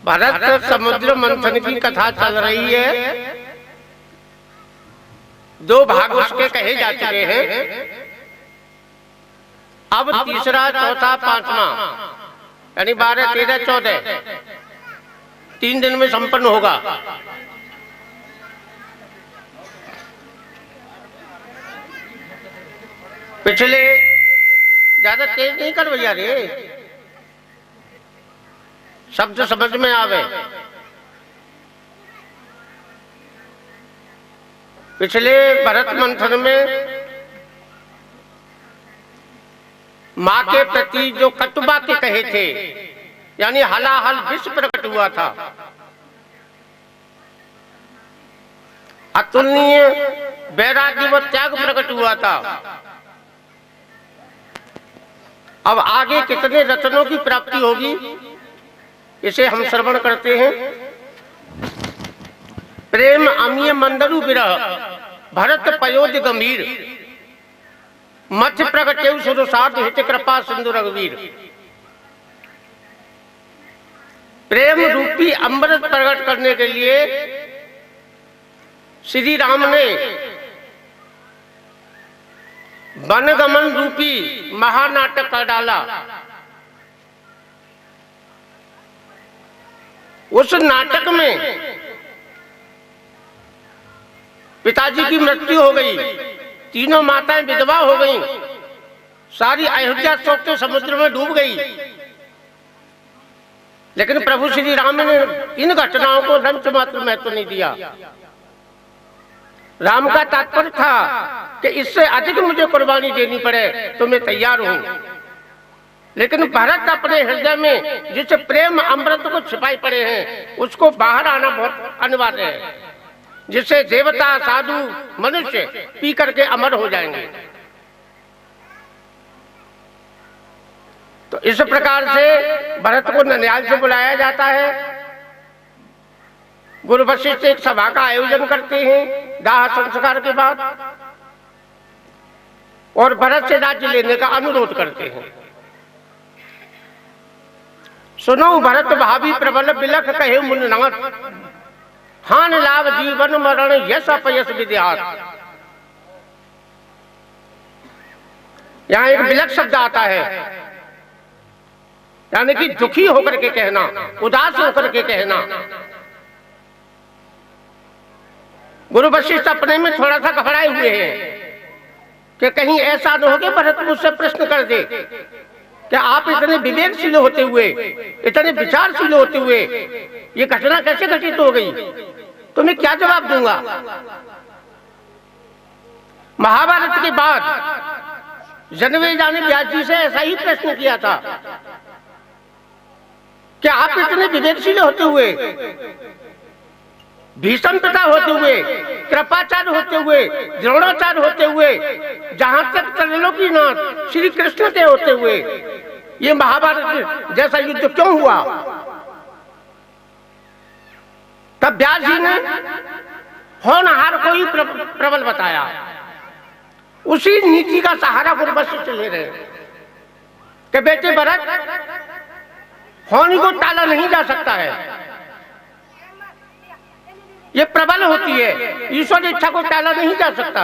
भरत समुद्र मंथन की कथा चल रही है। दो भाग उसके कहे जा चुके हैं। अब तीसरा, चौथा, पांचवा यानी 12, 13, 14 3 दिन में संपन्न होगा। पिछले ज्यादा तेज नहीं कर भैया रे, शब्द समझ में आवे। पिछले भरत मंथन में मां के प्रति जो कटुवाक्य कहे थे, यानी हलाहल विष प्रकट हुआ था, अतुलनीय वैराग्य व त्याग प्रकट हुआ था। अब आगे कितने रत्नों की प्राप्ति होगी इसे हम श्रवण करते हैं। प्रेम अमीय मंदरु विरह भरत पयोध गंभीर मध्य प्रगटेव सुरसाद हित कृपा सिंधु रघुवीर। प्रेम रूपी अमृत प्रकट करने के लिए श्री राम ने वनगमन रूपी महानाटक कर डाला। उस नाटक में पिताजी की मृत्यु हो गई, तीनों माताएं विधवा हो गईं, सारी अयोध्या सोते समुद्र में डूब गई। लेकिन प्रभु श्री राम ने इन घटनाओं को रंच मात्र महत्व नहीं दिया। राम का तात्पर्य था कि इससे अधिक मुझे कुर्बानी देनी पड़े तो मैं तैयार हूं। लेकिन भरत अपने हृदय में जिस प्रेम अमृत को छिपाए पड़े हैं उसको बाहर आना बहुत अनिवार्य है, जिससे देवता साधु मनुष्य पी करके अमर हो जाएंगे। तो इस प्रकार से भरत को ननिहाल से बुलाया जाता है। गुरु वशिष्ठ एक सभा का आयोजन करते हैं दाह संस्कार के बाद, और भरत से राज्य लेने का अनुरोध करते हैं। सुनो भरत भाभी प्रबल बिलख कहे मुनिनाथ, हान लाभ जीवन मरण यश अपयश विद्यात। यहां एक बिलख शब्द आता है, यानी कि दुखी होकर के कहना, उदास होकर के कहना। गुरु वशिष्ठ अपने में थोड़ा सा घबराए हुए हैं कि कहीं ऐसा न हो कि भरत मुझसे प्रश्न कर दे कि आप इतने विवेकशील होते हुए, इतने विचारशील होते हुए ये घटना कैसे घटित हो गई, तो मैं क्या जवाब दूंगा। महाभारत के बाद जन्मेजय ने व्यास जी से ऐसा ही प्रश्न किया था कि आप इतने विवेकशील होते हुए, भीषम पिता होते हुए, कृपाचार्य होते हुए, द्रोणाचार्य होते हुए, जहां तक त्रैलोकीनाथ श्री कृष्ण के होते हुए ये महाभारत जैसा युद्ध क्यों हुआ। तब व्यास जी ने होनहार को ही प्रबल बताया। उसी नीति का सहारा गुरु वशिष्ठ ले रहे कि बेटे भरत, होनी को टाला नहीं जा सकता है, ये प्रबल होती है, ईश्वर इच्छा को टाला नहीं जा सकता।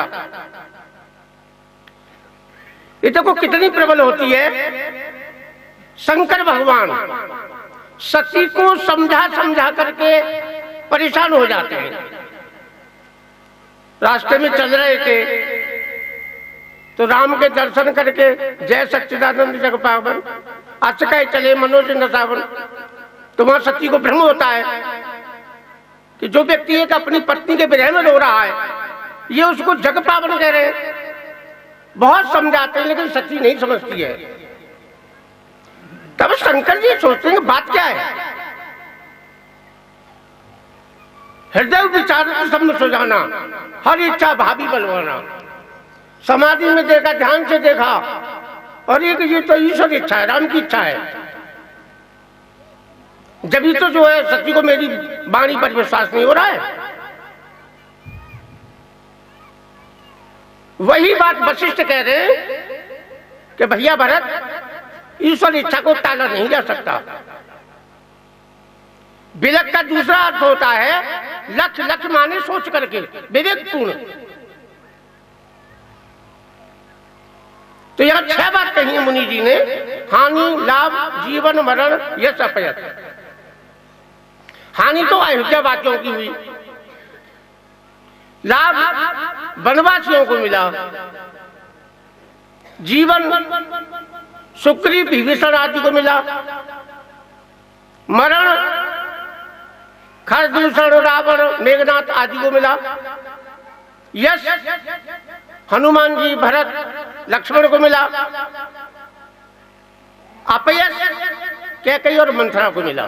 ये देखो कितनी प्रबल होती है। शंकर भगवान सती को समझा समझा करके परेशान हो जाते हैं। रास्ते में चल रहे थे तो राम के दर्शन करके जय सच्चिदानंद जग पावन अचकाय चले मनोज नसावन। तो वहां सती को भ्रम होता है कि जो व्यक्ति एक अपनी पत्नी के विरह में रो रहा है, ये उसको जग पावन कह रहे हैं। बहुत समझाते हैं लेकिन सती नहीं समझती है। तब शंकर जी सोचते हैं बात क्या है। हृदय विचार सब में सुझाना, हर इच्छा भाभी बलवाना। समाधि में देखा, ध्यान से देखा, और ये तो ईश्वर इच्छा है, राम की इच्छा है। जब तो जो है सती को मेरी वाणी पर विश्वास नहीं हो रहा है। वही बात वशिष्ठ कह रहे हैं कि भैया भरत, ईश्वर इच्छा को टाला नहीं जा सकता। विवेक का दूसरा अर्थ होता है लक्ष्य। लक्ष्य माने सोच करके, विवेकपूर्ण। तो यहां 6 बात कही है मुनि जी ने, हानि, लाभ, जीवन, मरण, यश, अपयश। हानि तो अयोध्या वासियों की हुई, लाभ वनवासियों को मिला, जीवन सुग्रीव विभीषण आदि को मिला, मरण खरदूषण, रावण, मेघनाथ आदि को मिला, यश हनुमान जी, भरत, लक्ष्मण को मिला, अपयश कैकेयी और मंथरा को मिला।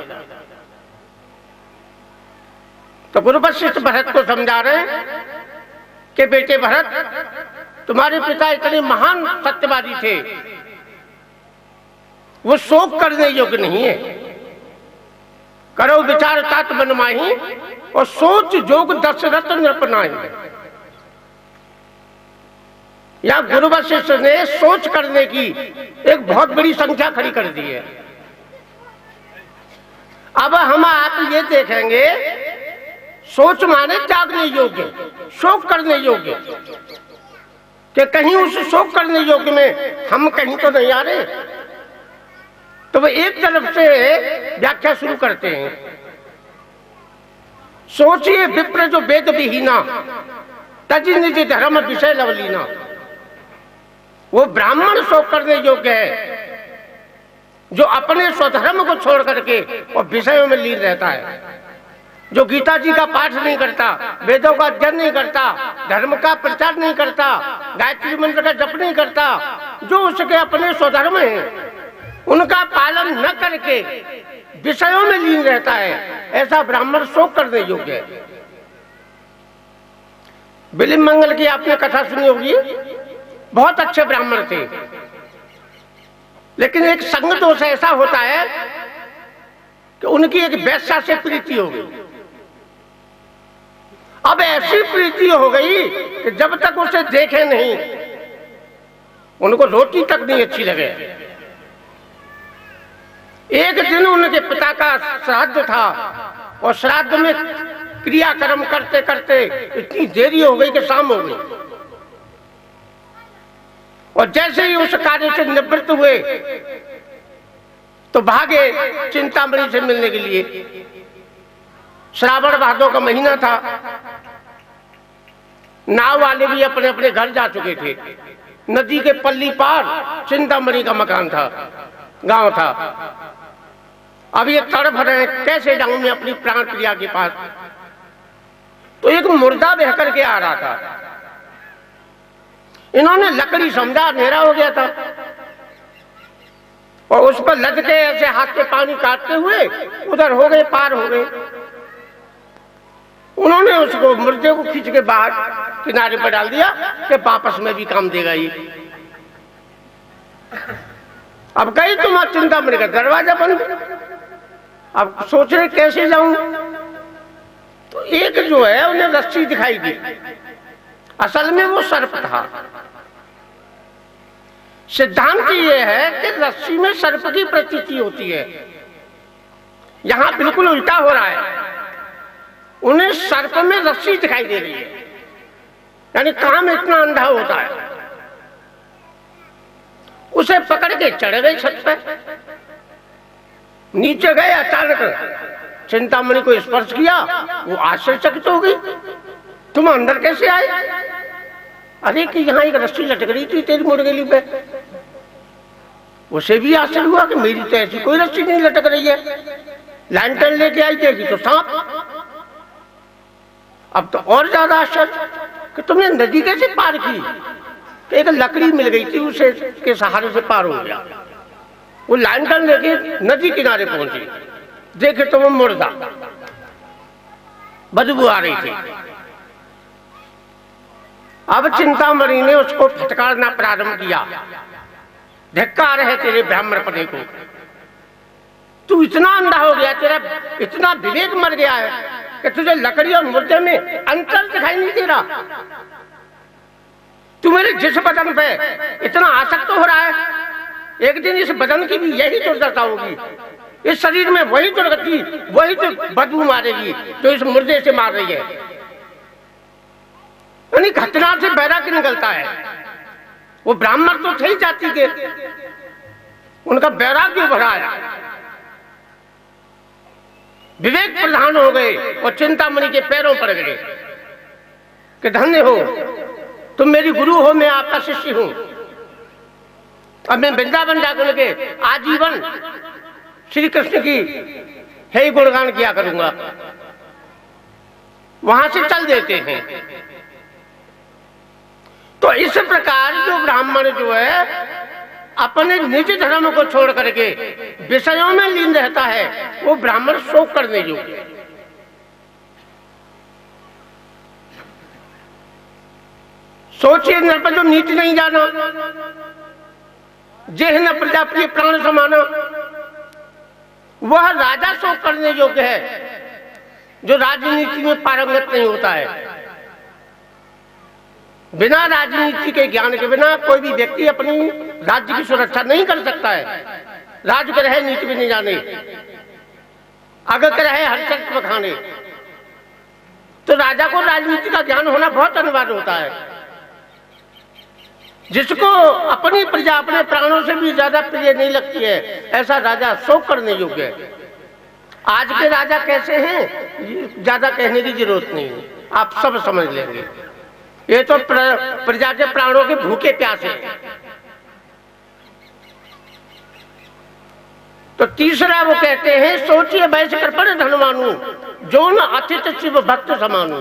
तो गुरु वशिष्ठ भरत को समझा रहे हैं कि बेटे भरत, तुम्हारे पिता इतने महान सत्यवादी थे, वो शोक करने योग्य नहीं है। करो विचार तात मन माही, और सोच जोग दशरथ नृप नाहि। यहां गुरु वशिष्ठ ने सोच करने की एक बहुत बड़ी संख्या खड़ी कर दी है। अब हम आप ये देखेंगे, सोच माने त्यागने योग्य, शोक करने योग्य, कि कहीं उस शोक करने योग्य में हम कहीं तो नहीं आ रहे। तो वो एक तरफ से व्याख्या शुरू करते हैं, सोचिए विप्र जो वेद विहीना, तजि निज धर्म विषय लवलीना। वो ब्राह्मण शोक करने योग्य है जो अपने स्वधर्म को छोड़ करके और विषयों में लीन रहता है, जो गीता जी का पाठ नहीं करता, वेदों का अध्ययन नहीं करता, धर्म का प्रचार नहीं करता, गायत्री मंत्र का जप नहीं करता, जो उसके अपने स्वधर्म हैं उनका पालन न करके विषयों में लीन रहता है, ऐसा ब्राह्मण शोक करने योग्य है। बिलिम मंगल की आपने कथा सुनी होगी, बहुत अच्छे ब्राह्मण थे, लेकिन एक संग दोष ऐसा होता है कि उनकी एक वेश्या से प्रीति हो गई। अब ऐसी प्रीति हो गई कि जब तक उसे देखे नहीं उनको रोटी तक नहीं अच्छी लगे। एक दिन उनके पिता का श्राद्ध था और श्राद्ध में क्रियाक्रम करते करते इतनी देरी हो गई कि शाम हो गई, और जैसे ही उस कार्य से निवृत्त हुए तो भागे चिंतामणि से मिलने के लिए। श्रावण भादों का महीना था, नाव वाले भी अपने अपने घर जा चुके थे। नदी के पल्ली पार चिंतामणि का मकान था, गांव था। अब ये तड़प रहे, कैसे जाऊं मैं अपनी प्राण प्रिया के पास। तो एक मुर्दा बह करके आ रहा था, इन्होंने लकड़ी समझा, अंधेरा हो गया था, और उस पर लद के ऐसे हाथ से पानी काटते हुए उधर हो गए, पार हो गए। उन्होंने उसको मुर्दे को खींच के बाहर किनारे पर डाल दिया कि वापस में भी काम देगा ये। अब गई तुम चिंतामणि का दरवाजा बंद। अब सोच रहे कैसे जाऊं, तो एक जो है उन्हें रस्सी दिखाई दी, असल में वो सर्प था। सिद्धांत ये है कि रस्सी में सर्प की प्रतीति होती है, यहां बिल्कुल उल्टा हो रहा है। उन्हें सर्प में रस्सी दिखाई दे रही है, यानी काम इतना अंधा होता है। उसे पकड़ के चढ़ गए छत पर, नीचे गए, अचानक चिंतामणि को स्पर्श किया, वो आश्चर्यचकित हो गई, तुम अंदर कैसे आए? अरे कि यहाँ एक रस्सी लटक रही थी तेरी मुर्गेली पे। उसे भी आश्चर्य हुआ कि मेरी तो ऐसी कोई रस्सी नहीं लटक रही है, लैंटर्न लेके आई थी तो सांप। अब तो और ज्यादा आश्चर्य कि तुमने नदी कैसे पार की? एक लकड़ी मिल गई थी, उसे के सहारे से पार हो गया। वो लैंटर्न लेके नदी किनारे पहुंची, देखे तो वो मुर्दा, बदबू आ रही थी। अब चिंतामणि ने उसको फटकारना प्रारंभ किया, धिक्कार है तेरे ब्राह्मण पने को, तू इतना अंधा हो गया, तेरा इतना विवेक मर गया है कि तुझे लकड़ी और मुर्दे में अंतर दिखाई नहीं दे रहा। तू मेरे जिस बदन पे इतना आसक्त हो रहा है, एक दिन इस बदन की भी यही दुर्दशा होगी इस शरीर में वही दुर्गति, वही तो बदबू मारेगी जो इस मुर्दे से मार रही है। यानी घटना से वैराग्य निकलता है। वो ब्राह्मण तो थे ही जाति के, उनका वैराग्य भरा है, विवेक प्रधान हो गए और चिंतामणि के पैरों पड़ गए कि धन्य हो तुम, मेरी गुरु हो, मैं आपका शिष्य हूं। अब मैं वृंदावन जाकर के आजीवन श्री कृष्ण की हे गुणगान किया करूंगा। वहां से चल देते हैं। तो इस प्रकार जो ब्राह्मण जो है अपने निज धर्म को छोड़ करके विषयों में लीन रहता है, वो ब्राह्मण शोक करने योग्य है। सोचिए, नर पर जो नीति नहीं जाना, जेह न प्रजाप्रिय प्राण समाना, वह राजा शोक करने योग्य है जो राजनीति में पारंगत नहीं होता है। बिना राजनीति के ज्ञान के बिना कोई भी व्यक्ति अपनी राज्य की सुरक्षा नहीं कर सकता है। राज कर है नीति भी नहीं जाने, अगर कर है हर चर्च में खाने, तो राजा को राजनीति का ज्ञान होना बहुत अनिवार्य होता है। जिसको अपनी प्रजा अपने प्राणों से भी ज्यादा प्रिय नहीं लगती है, ऐसा राजा शोक करने योग्य है। आज के राजा कैसे हैं ज्यादा कहने की जरूरत नहीं है, आप सब समझ लेंगे। ये तो प्रजा के प्राणों के भूखे प्यासे हैं। तो तीसरा वो कहते हैं, सोचिए वैसे कर पड़े धनवानू, जो न अतिथ शिव भक्त समानू।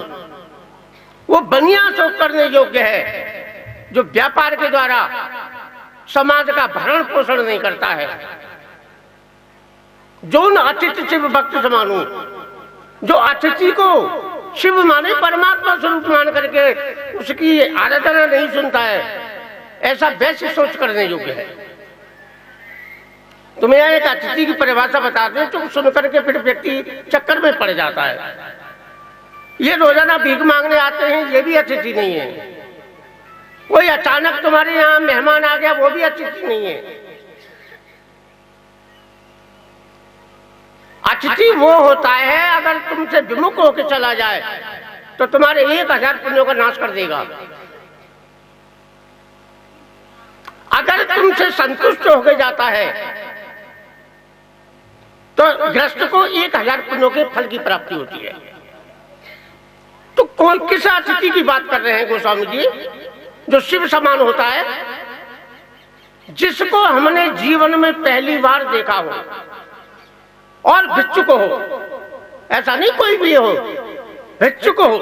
वो बनिया शोक करने योग्य है जो व्यापार के द्वारा समाज का भरण पोषण नहीं करता है। जो न अतिथि शिव भक्त समानू, जो अतिथि को शिव माने परमात्मा स्वरूप मान करके उसकी आराधना नहीं सुनता है, ऐसा वैसे सोच करने योग्य है। तुम्हें एक अतिथि की परिभाषा बता दें तो सुन करके फिर व्यक्ति चक्कर में पड़ जाता है। ये रोजाना भीख मांगने आते हैं, ये भी अतिथि नहीं है। कोई अचानक तुम्हारे यहाँ मेहमान आ गया, वो भी अतिथि नहीं है। अतिथि वो होता है अगर तुमसे विमुख होकर चला जाए तो तुम्हारे 1000 पुण्यों का नाश कर देगा। अगर तुमसे संतुष्ट होकर जाता है तो ग्रस्त को 1000 पुण्यों के फल की प्राप्ति होती है। तो कौन किस अतिथि की बात कर रहे हैं गोस्वामी जी? जो शिव समान होता है, जिसको हमने जीवन में पहली बार देखा हो और भिक्षुक हो, ऐसा नहीं कोई भी हो, भिक्षुक हो।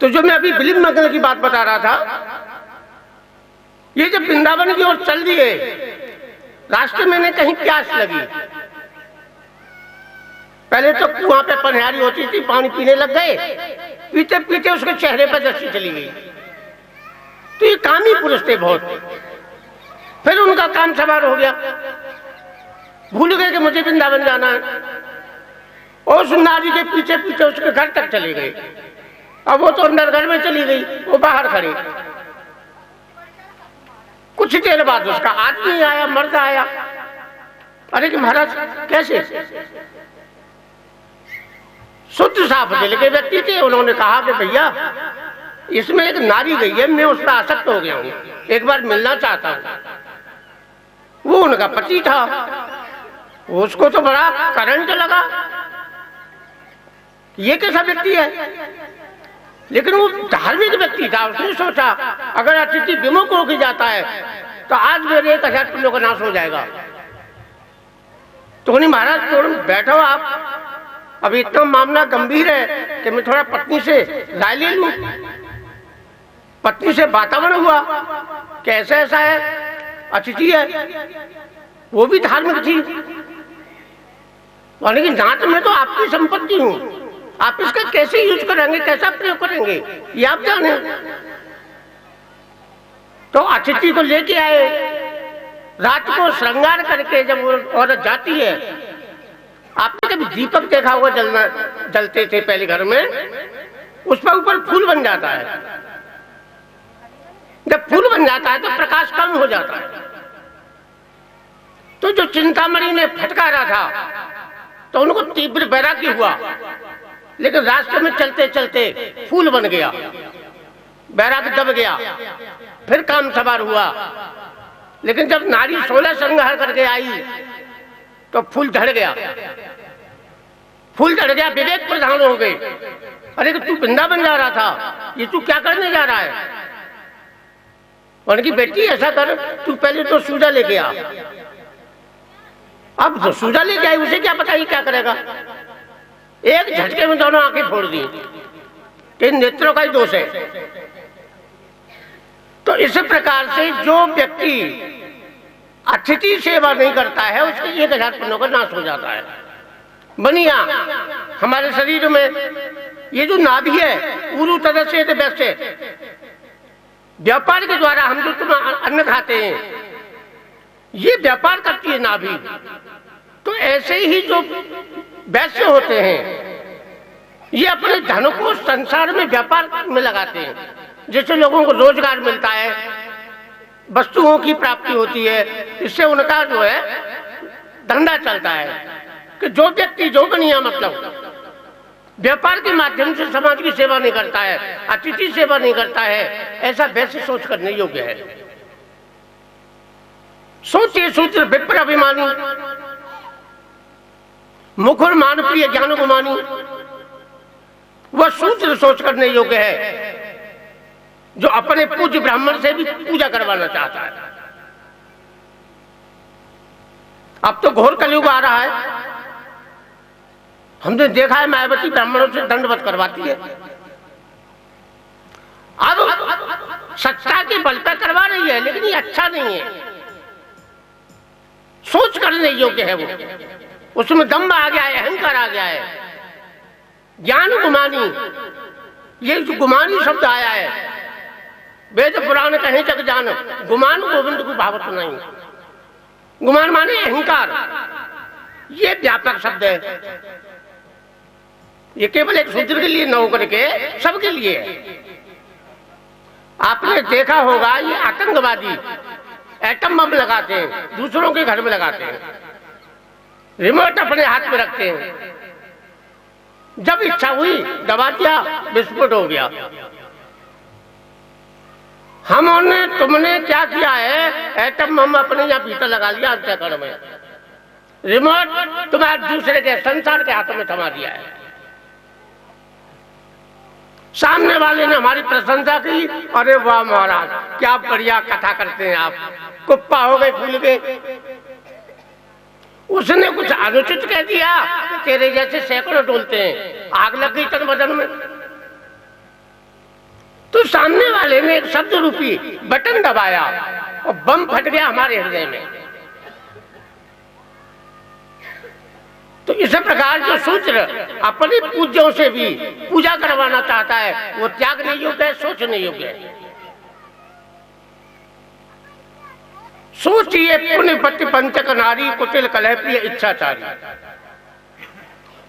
तो जो मैं अभी बिलिंग मंगल की बात बता रहा था, ये जब वृंदावन की ओर चल दिए, रास्ते में ने कहीं प्यास लगी। पहले तो कुआं पे पनहारी होती थी, पानी पीने लग गए, पीते पीते उसके चेहरे पर दृष्टि चली गई। तो ये कामी पुरुष थे बहुत। फिर उनका काम सवार हो गया, भूल गए कि मुझे वृंदावन जाना है, और उस नारी के पीछे पीछे उसके घर तक चले गए। अब वो तो अंदर घर में चली गई, वो बाहर खड़े। कुछ देर बाद उसका आदमी आया, मर्द आया। अरे कि महाराज कैसे? शुद्ध साफ दिल के व्यक्ति थे। उन्होंने कहा कि भैया इसमें एक नारी गई है, मैं उस पर आसक्त हो गया हूं, एक बार मिलना चाहता हूं। वो उनका पति था, उसको तो बड़ा करंट लगा, ये कैसा व्यक्ति है। लेकिन वो धार्मिक व्यक्ति था, उसने सोचा अगर अतिथि विमुख होकर जाता है तो आज मेरे 1000 पुण्यों का नाश हो जाएगा। तो नहीं महाराज थोड़ा बैठो आप, अभी इतना मामला गंभीर है कि मैं थोड़ा पत्नी से राय ले लूं। पत्नी से वातावरण हुआ, कैसे ऐसा है, अतिथि है, वो भी धार्मिक थी। लेकिन जांच में तो आपकी संपत्ति हूं, आप इसका कैसे यूज करेंगे, कैसा प्रयोग करेंगे, ये आप जाने। तो अतिथि को लेके आए। रात को श्रृंगार करके जब वो औरत जाती है, आपने कभी दीपक देखा होगा जलते थे पहले घर में, उस पर ऊपर फूल बन जाता है। जब फूल बन जाता है तो प्रकाश कम हो जाता है। तो जो चिंतामणि ने फटकारा था तो उनको तीव्र वैराग्य हुआ, लेकिन रास्ते में चलते चलते फूल बन गया, वैराग्य दब गया, फिर काम सवार हुआ। लेकिन जब नारी 16 संहार करके आई तो फूल झड़ गया, फूल झड़ गया, विवेक प्रधान हो गए। अरे तू वृंदावन जा रहा था, ये तू क्या करने जा रहा है? उनकी बेटी ऐसा कर, तू पहले तो सूजा लेके आ। अब तो सूजा लेके आई, उसे क्या पता ही क्या करेगा। एक झटके में दोनों आंखें फोड़ दी। इन नेत्रों का ही दोष है। तो इस प्रकार से जो व्यक्ति अतिथि सेवा नहीं करता है उसके 1000 पुण्यों का नाश हो जाता है। बनिया हमारे शरीर में ये जो नाभि है, उरु तदस्य वैसे व्यापार के द्वारा हम जो तुम अन्न खाते हैं, ये व्यापार करती है नाभि। तो ऐसे ही जो वैश्य होते हैं, ये अपने धन को संसार में व्यापार में लगाते हैं। जिससे लोगों को रोजगार मिलता है, वस्तुओं की प्राप्ति होती है, इससे उनका जो है धंधा चलता है। कि जो व्यक्ति जो बनिया मतलब व्यापार के माध्यम से समाज की सेवा नहीं करता है, अतिथि सेवा नहीं करता है, ऐसा वैसे सोच करने योग्य है। सोचिए सूत्र विप्र अभिमानी, मुखर मान प्रिय ज्ञान गुमानी, वह सूत्र सोच करने योग्य है जो अपने पूज्य ब्राह्मण से भी पूजा करवाना चाहता है। अब तो घोर कलयुग आ रहा है। हमने देखा है मायावती ब्राह्मणों से दंडवत करवाती है। अब सत्ता के बल पर करवा रही है, लेकिन ये अच्छा नहीं है। सोच करने योग्य है वो, उसमें दम्भ आ गया है, अहंकार आ गया है। ज्ञान गुमानी, ये जो गुमानी शब्द आया है, वेद पुराण कहीं तक जान, गुमान गोविंद को भावत नहीं। गुमान माने अहंकार, ये व्यापक शब्द है। ये केवल एक शूद्र के लिए न होकर के सबके लिए है। आपने देखा होगा ये आतंकवादी एटम बम लगाते हैं, दूसरों के घर में लगाते हैं, रिमोट अपने हाथ में रखते हैं, जब इच्छा हुई दबा दिया, विस्फोट हो गया। हमने तुमने क्या किया है, एटम बम अपने यहाँ भीतर लगा लिया अंतःकरण में, रिमोट तुम्हारे दूसरे के संसार के हाथों में थमा दिया है। सामने वाले ने हमारी प्रशंसा की, अरे वाह महाराज क्या बढ़िया कथा करते हैं आप, कुप्पा हो गए फूल के। उसने कुछ अनुचित कह दिया, तेरे जैसे सैकड़ों डोलते हैं, आग लग गई तन बदन में। तो सामने वाले ने एक शब्द रूपी बटन दबाया और बम फट गया हमारे हृदय में। तो इस प्रकार जो सूत्र अपने पूज्यों से भी पूजा करवाना चाहता है, वो त्यागने योग्य है, सोचने योग्य है। सोचिए पुण्यपति पंचक नारी, कुटिल कलह प्रिय इच्छाचारी।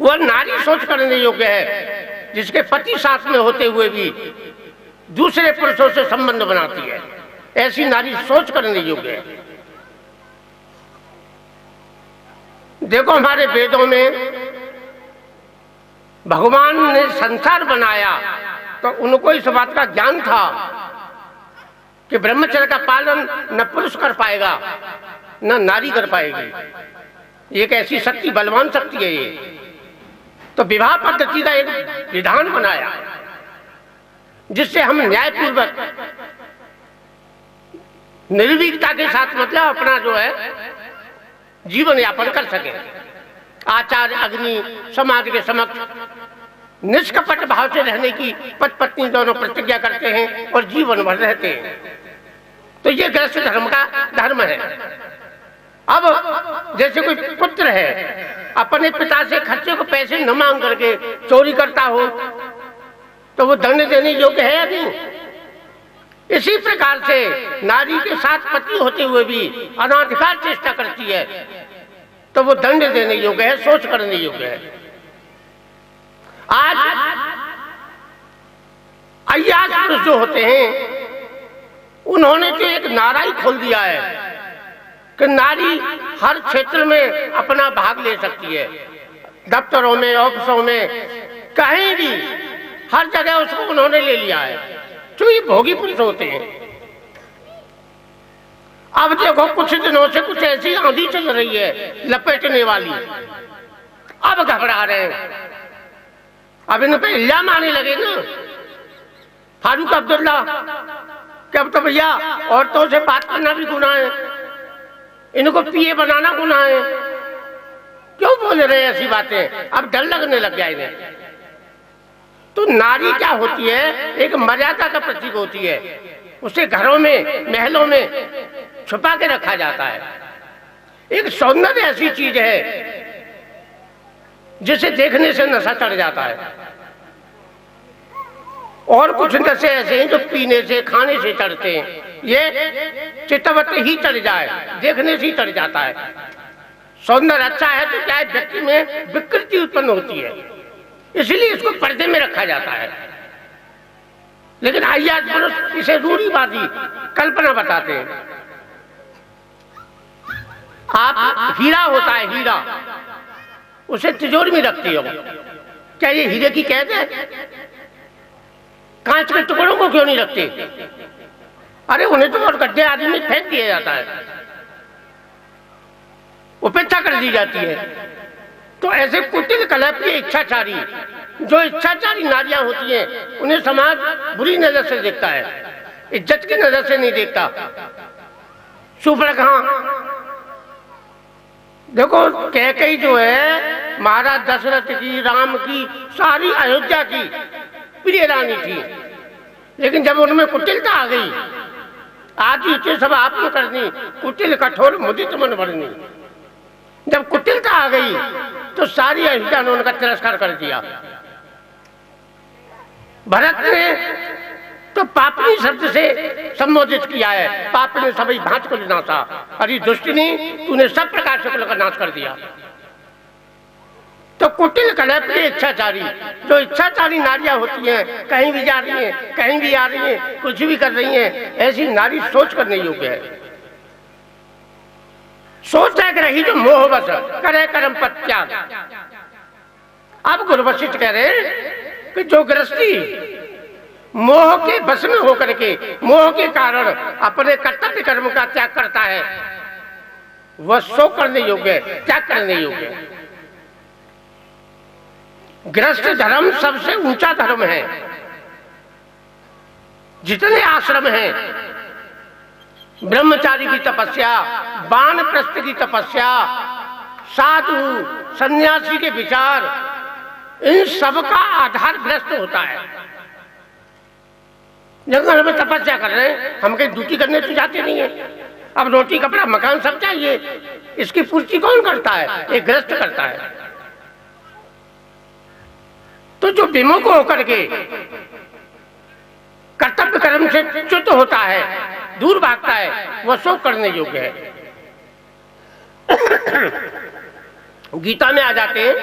वह नारी सोच करने योग्य है जिसके पति साथ में होते हुए भी दूसरे पुरुषों से संबंध बनाती है। ऐसी नारी सोच करने योग्य है। देखो हमारे वेदों में भगवान ने संसार बनाया तो उनको इस बात का ज्ञान था कि ब्रह्मचर्य का पालन न पुरुष कर पाएगा न नारी कर पाएगी। एक ऐसी शक्ति, बलवान शक्ति है ये। तो विवाह पद्धति का एक विधान बनाया जिससे हम न्यायपूर्वक निर्भीकता के साथ मतलब अपना जो है जीवन यापन कर सके। आचार्य अग्नि समाज के समक्ष निष्कपट भाव से रहने की पति पत्नी दोनों प्रतिज्ञा करते हैं और जीवन भर रहते हैं। तो ये गृहस्थ धर्म का धर्म है। अब जैसे कोई पुत्र है, अपने पिता से खर्चे को पैसे न मांग करके चोरी करता हो तो वो दंड देने योग्य है या नहीं? इसी प्रकार से नारी के साथ पति होते हुए भी अनाधिकार चेष्टा करती है तो वो दंड देने योग्य है, सोच करने योग्य है। आज अय्याज पुरुष जो होते हैं उन्होंने तो एक नारा ही खोल दिया है कि नारी हर क्षेत्र में अपना भाग ले सकती है, दफ्तरों में, ऑफिसों में, कहीं भी, हर जगह उसको उन्होंने ले लिया है। तो ये भोगी पुरुष होते हैं। अब देखो कुछ दिनों से कुछ ऐसी आंधी चल रही है लपेटने वाली, अब घबरा रहे हैं। अब इन पे इल्जाम आने लगे ना, फारूक अब्दुल्ला, कि अब तो भैया औरतों से बात करना भी गुनाह है, इनको पीए बनाना गुनाह है, क्यों बोल रहे हैं ऐसी बातें? अब डर लगने लग गया इन्हें। तो नारी क्या होती है? एक मर्यादा का प्रतीक होती है। उसे घरों में, महलों में छुपा के रखा जाता है। एक सौंदर्य ऐसी चीज है जिसे देखने से नशा चढ़ जाता है, और कुछ नशे ऐसे हैं जो पीने से, खाने से चढ़ते हैं। ये चितवत ही चढ़ जाए, देखने से ही चढ़ जाता है। सौंदर्य अच्छा है तो क्या है, व्यक्ति में विकृति उत्पन्न होती है, इसलिए इसको पर्दे में रखा जाता है। लेकिन आइए आज पुरुष इसे रूढ़िवादी कल्पना बताते हैं। आप हीरा होता है, हीरा, उसे तिजोरी में रखती हो, क्या ये हीरे की कैद है? कांच के टुकड़ों को क्यों नहीं रखते? अरे उन्हें तो और गड्ढे आदि में फेंक दिया जाता है, उपेक्षा कर दी जाती है। तो ऐसे कुटिल कलप की इच्छाचारी, जो इच्छाचारी नारियां होती हैं, उन्हें समाज बुरी नजर से देखता है, इज्जत की नजर से नहीं देखता। सुपर्णखा, देखो कैकेयी जो है महाराज दशरथ की, राम की, सारी अयोध्या की प्रिय रानी थी, लेकिन जब उनमें कुटिलता आ गई, आदि इच्छे सब आपने करनी, कुटिल कठोर मुदित मन भरनी, जब कुटिलता आ गई तो सारी अयोध्या ने उनका तिरस्कार कर दिया। भरत ने तो पापनी शब्द से संबोधित किया है, पाप ने सभी भांत को नाशा, अरे दुष्टनी तूने सब प्रकार से कुल का नाश कर दिया। तो कुटिल कलप की इच्छाचारी, जो इच्छाचारी नारियां होती हैं, कहीं भी जा रही हैं, कहीं भी आ रही हैं, कुछ भी कर रही हैं, ऐसी नारी सोच करने योग्य है। सोच है कि रही जो मोह बस करे कर्म पद त्याग। अब गुरु वशिष्ठ कह रहे हैं कि जो गृहस्थी मोह के बस में होकर के, मोह के कारण अपने कर्तव्य कर्म का त्याग करता है, वह सो करने योग्य है, त्याग करने योग्य है। गृहस्थ धर्म सबसे ऊंचा धर्म है। जितने आश्रम हैं, ब्रह्मचारी की तपस्या, वानप्रस्थ की तपस्या, साधु सन्यासी के विचार, इन सब का आधार गृहस्थ होता है। जंगल में तपस्या कर रहे हैं, हम कहीं ड्यूटी करने तो जाते नहीं है। अब रोटी कपड़ा मकान सब चाहिए, इसकी पूर्ति कौन करता है? एक गृहस्थ करता है। तो जो विमुख होकर के कर्तव्य कर्म से च्युत होता है, दूर भागता है, वह सो करने योग्य है। गीता में आ जाते हैं,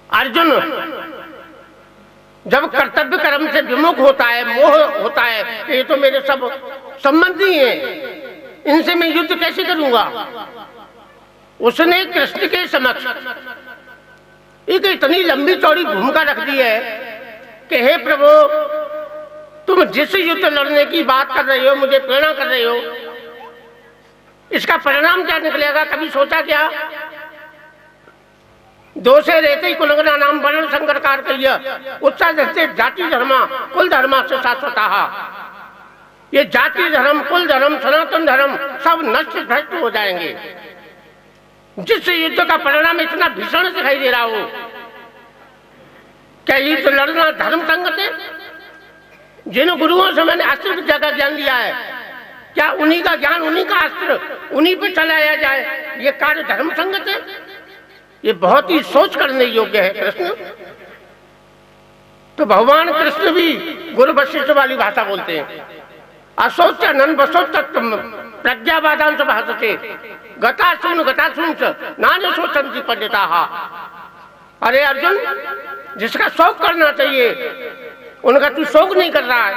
अर्जुन जब कर्तव्य कर्म से विमुख होता है, मोह होता है, तो ये तो मेरे सब संबंधी हैं, इनसे मैं युद्ध कैसे करूंगा? उसने कृष्ण के समक्ष एक इतनी लंबी चौड़ी भूमिका रख दी है कि हे प्रभु, तुम जिस युद्ध लड़ने की बात कर रहे हो, मुझे प्रेरणा कर रहे हो, इसका परिणाम क्या निकलेगा? कभी सोचा क्या? दो से रहते ही कुलगना नाम वर्ण संकरकार कहिए, उत्साह रहते जाति धर्मा कुल धर्मा से शाश्वता। ये जाति धर्म, कुल धर्म, सनातन धर्म सब नष्ट भ्रष्ट हो जाएंगे। जिस युद्ध का परिणाम इतना भीषण दिखाई दे रहा हो, क्या युद्ध लड़ना धर्म संगत है? जिन गुरुओं से मैंने अस्त्र विद्या का ज्ञान लिया है, क्या उन्हीं का ज्ञान, उन्हीं का अस्त्र, उन्हीं पे चलाया जाए, ये कार्य धर्म संगत है? ये बहुत ही सोच करने योग्य है कृष्ण। तो भगवान कृष्ण भी गुरु वशिष्ठ वाली भाषा बोलते हैं। असोच नन बसोच प्रज्ञावादांश भाषते गतासून नान्य सोचंती पंडिता। अरे अर्जुन, जिसका शौक करना चाहिए उनका तू शौक नहीं कर रहा है,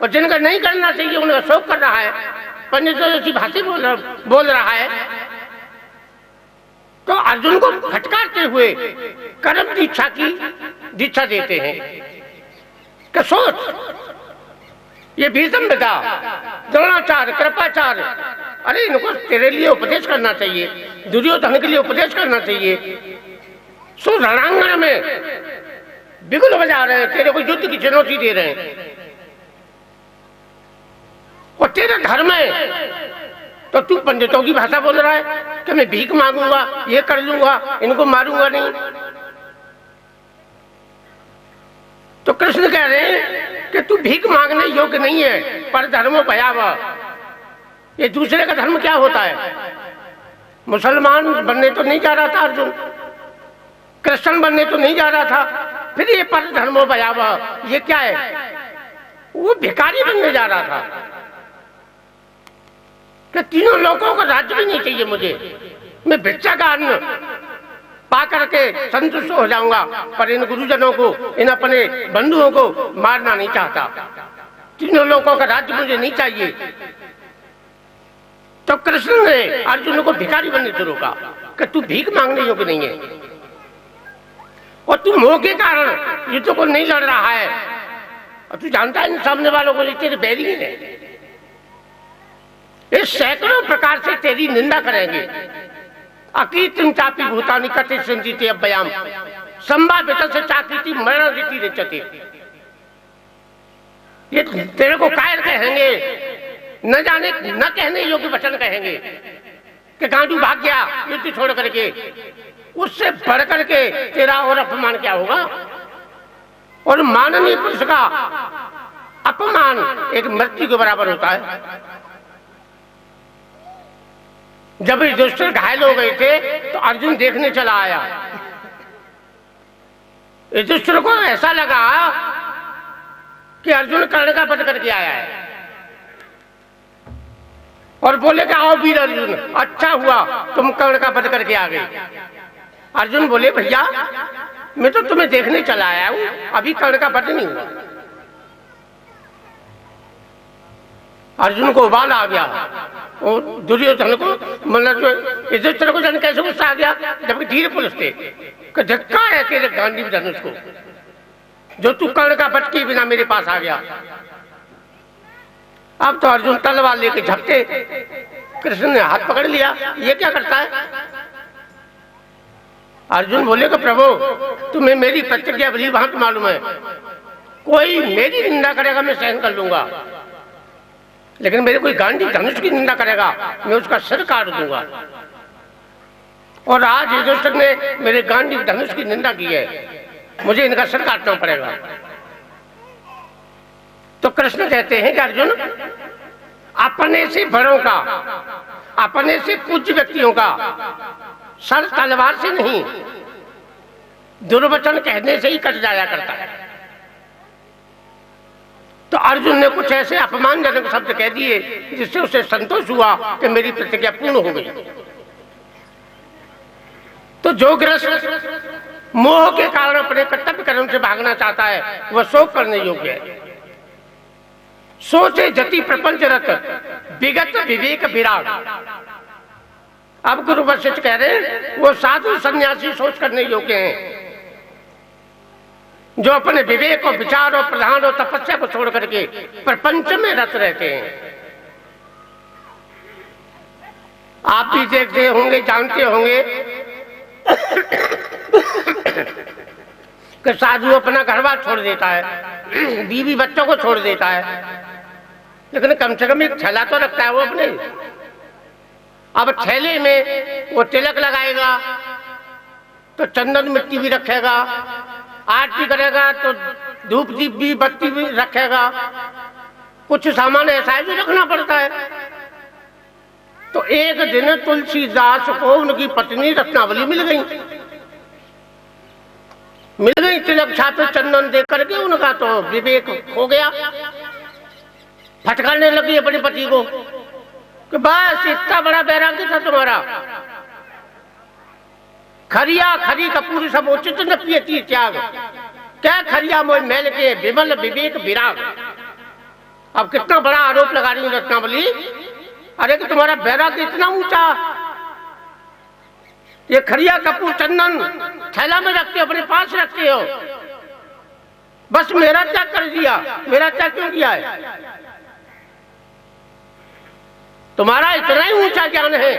और जिनका नहीं करना चाहिए उनका शौक कर रहा है। पंडितों जैसी भाषा बोल रहा है, तो अर्जुन को फटकारते हुए कर्म दीक्षा की दीक्षा देते हैं कि सोच, ये भीषम पिता, द्रोणाचार्य, कृपाचार्य, अरे इनको तेरे लिए उपदेश करना चाहिए, दुर्योधन के लिए उपदेश करना चाहिए। सो रणांगण में बिगुल बजा रहे हैं, तेरे को युद्ध की चुनौती दे रहे हैं, और तेरा धर्म है तो तू पंडितों की भाषा बोल रहा है कि मैं भीख मांगूंगा, ये कर लूंगा, इनको मारूंगा नहीं। तो कृष्ण कह रहे हैं कि तू भीख मांगने योग्य नहीं है, पर धर्मो भयावह। ये दूसरे का धर्म क्या होता है? मुसलमान बनने तो नहीं जा रहा था अर्जुन, कृष्ण बनने तो नहीं जा रहा था, फिर ये पर धर्मो भयावह ये क्या है? वो भिखारी बनने जा रहा था कि तीनों लोगों का राज्य भी नहीं चाहिए मुझे, मैं भिक्षा का अन्न पा करके संतुष्ट हो जाऊंगा, पर इन गुरुजनों को, इन अपने बंधुओं को मारना नहीं चाहता, तीनों लोगों का राज्य मुझे नहीं चाहिए। तो कृष्ण ने अर्जुन को भिखारी बनने से रोका कि तू भीख मांगने योग्य नहीं है, और तू मोह के कारण युद्ध को नहीं लड़ रहा है, और तू जानता है इन सामने वालों को तेरे बैरी है, ये सैकड़ों प्रकार से तेरी निंदा करेंगे। अकीर्तिम चापी भूतानि कति संजीते अभयाम संभाव्यता से चाकीति मरण जीती रचते। ये तेरे को कायर कहेंगे, न जाने न कहने योग्य वचन कहेंगे कि गांडू भाग गया युद्ध छोड़ करके, उससे बढ़ करके तेरा और अपमान क्या होगा? और माननीय पुरुष का अपमान एक मृत्यु के बराबर होता है। जब युधिष्ठिर घायल हो गए थे तो अर्जुन देखने चला आया। युधिष्ठिर को ऐसा लगा कि अर्जुन कर्ण का वध करके आया है, और बोले कि आओ वीर अर्जुन, अच्छा हुआ तुम कर्ण का वध करके आ गए। अर्जुन बोले भैया मैं तो तुम्हें देखने चला आया हूं, अभी कर्ण का वध नहीं हुआ। अर्जुन को उबाल आ गया, और दुर्योधन को मतलब युधिष्ठिर को जाने कैसे गुस्सा आ गया, जबकि धीरे पुरुष थे कि धिक्कार है तेरे गांडीव धनुष को, जो तू कर्ण का वध किए बिना मेरे पास आ गया। अब तो अर्जुन तलवार लेके झपटे, कृष्ण ने हाथ पकड़ लिया, ये क्या करता है? अर्जुन बोले कि प्रभु तुम्हें मेरी प्रतिज्ञा भली भांति मालूम है, कोई मेरी निंदा करेगा मैं सहन कर लूंगा, लेकिन मेरे कोई गांडी धनुष की निंदा करेगा मैं उसका सिर काट दूंगा। और आज युधिष्ठिर ने मेरे गांडी धनुष की निंदा की है, मुझे इनका सिर काटना पड़ेगा। तो कृष्ण कहते हैं कि अर्जुन अपने से बड़ों का, अपने से पूज्य व्यक्तियों का सर तलवार से नहीं दुर्वचन कहने से ही कट जाया करता है। तो अर्जुन ने कुछ ऐसे अपमानजनक शब्द कह दिए जिससे उसे संतोष हुआ कि मेरी प्रतिज्ञा पूर्ण हो गई। तो जो ग्रस्त मोह के कारण अपने कर्तव्य कर्म से भागना चाहता है वह शोक करने योग्य है। सोचे जति प्रपंच रत विगत विवेक विराग। अब गुरु वशिष्ठ कह रहे हैं वो साधु सन्यासी सोच करने योग्य हैं, जो अपने विवेक और विचार और प्रधान और तपस्या को छोड़ करके प्रपंच में रत रहते हैं। आप भी देखते होंगे, जानते होंगे कि साधु अपना घर बार छोड़ देता है, बीवी बच्चों को छोड़ देता है, लेकिन कम से कम एक थैला तो रखता है वो अपने। अब थैले में वो तिलक लगाएगा तो चंदन मिट्टी भी रखेगा, आरती करेगा तो धूप दीप भी बत्ती भी रखेगा, कुछ सामान ऐसा भी रखना पड़ता है। तो एक दिन तुलसीदास को उनकी पत्नी रत्नावली मिल गई तिलक छापे चंदन देख करके, उनका तो विवेक खो गया, फटकारने लगी अपने पति को कि बस इतना बड़ा बैरागी था तुम्हारा, खरिया खरी कपूर सब उचित न पियती त्याग, क्या खरिया मोह मैल के विमल विवेक विराग। अब कितना बड़ा आरोप लगा रही रत्नावली अरे कि तुम्हारा बैराग इतना ऊंचा, ये खरिया कपूर चंदन थैला में रखते हो, अपने पास रखते हो, बस मेरा त्याग कर दिया। मेरा त्याग क्यों किया है? तुम्हारा इतना ही ऊंचा ज्ञान है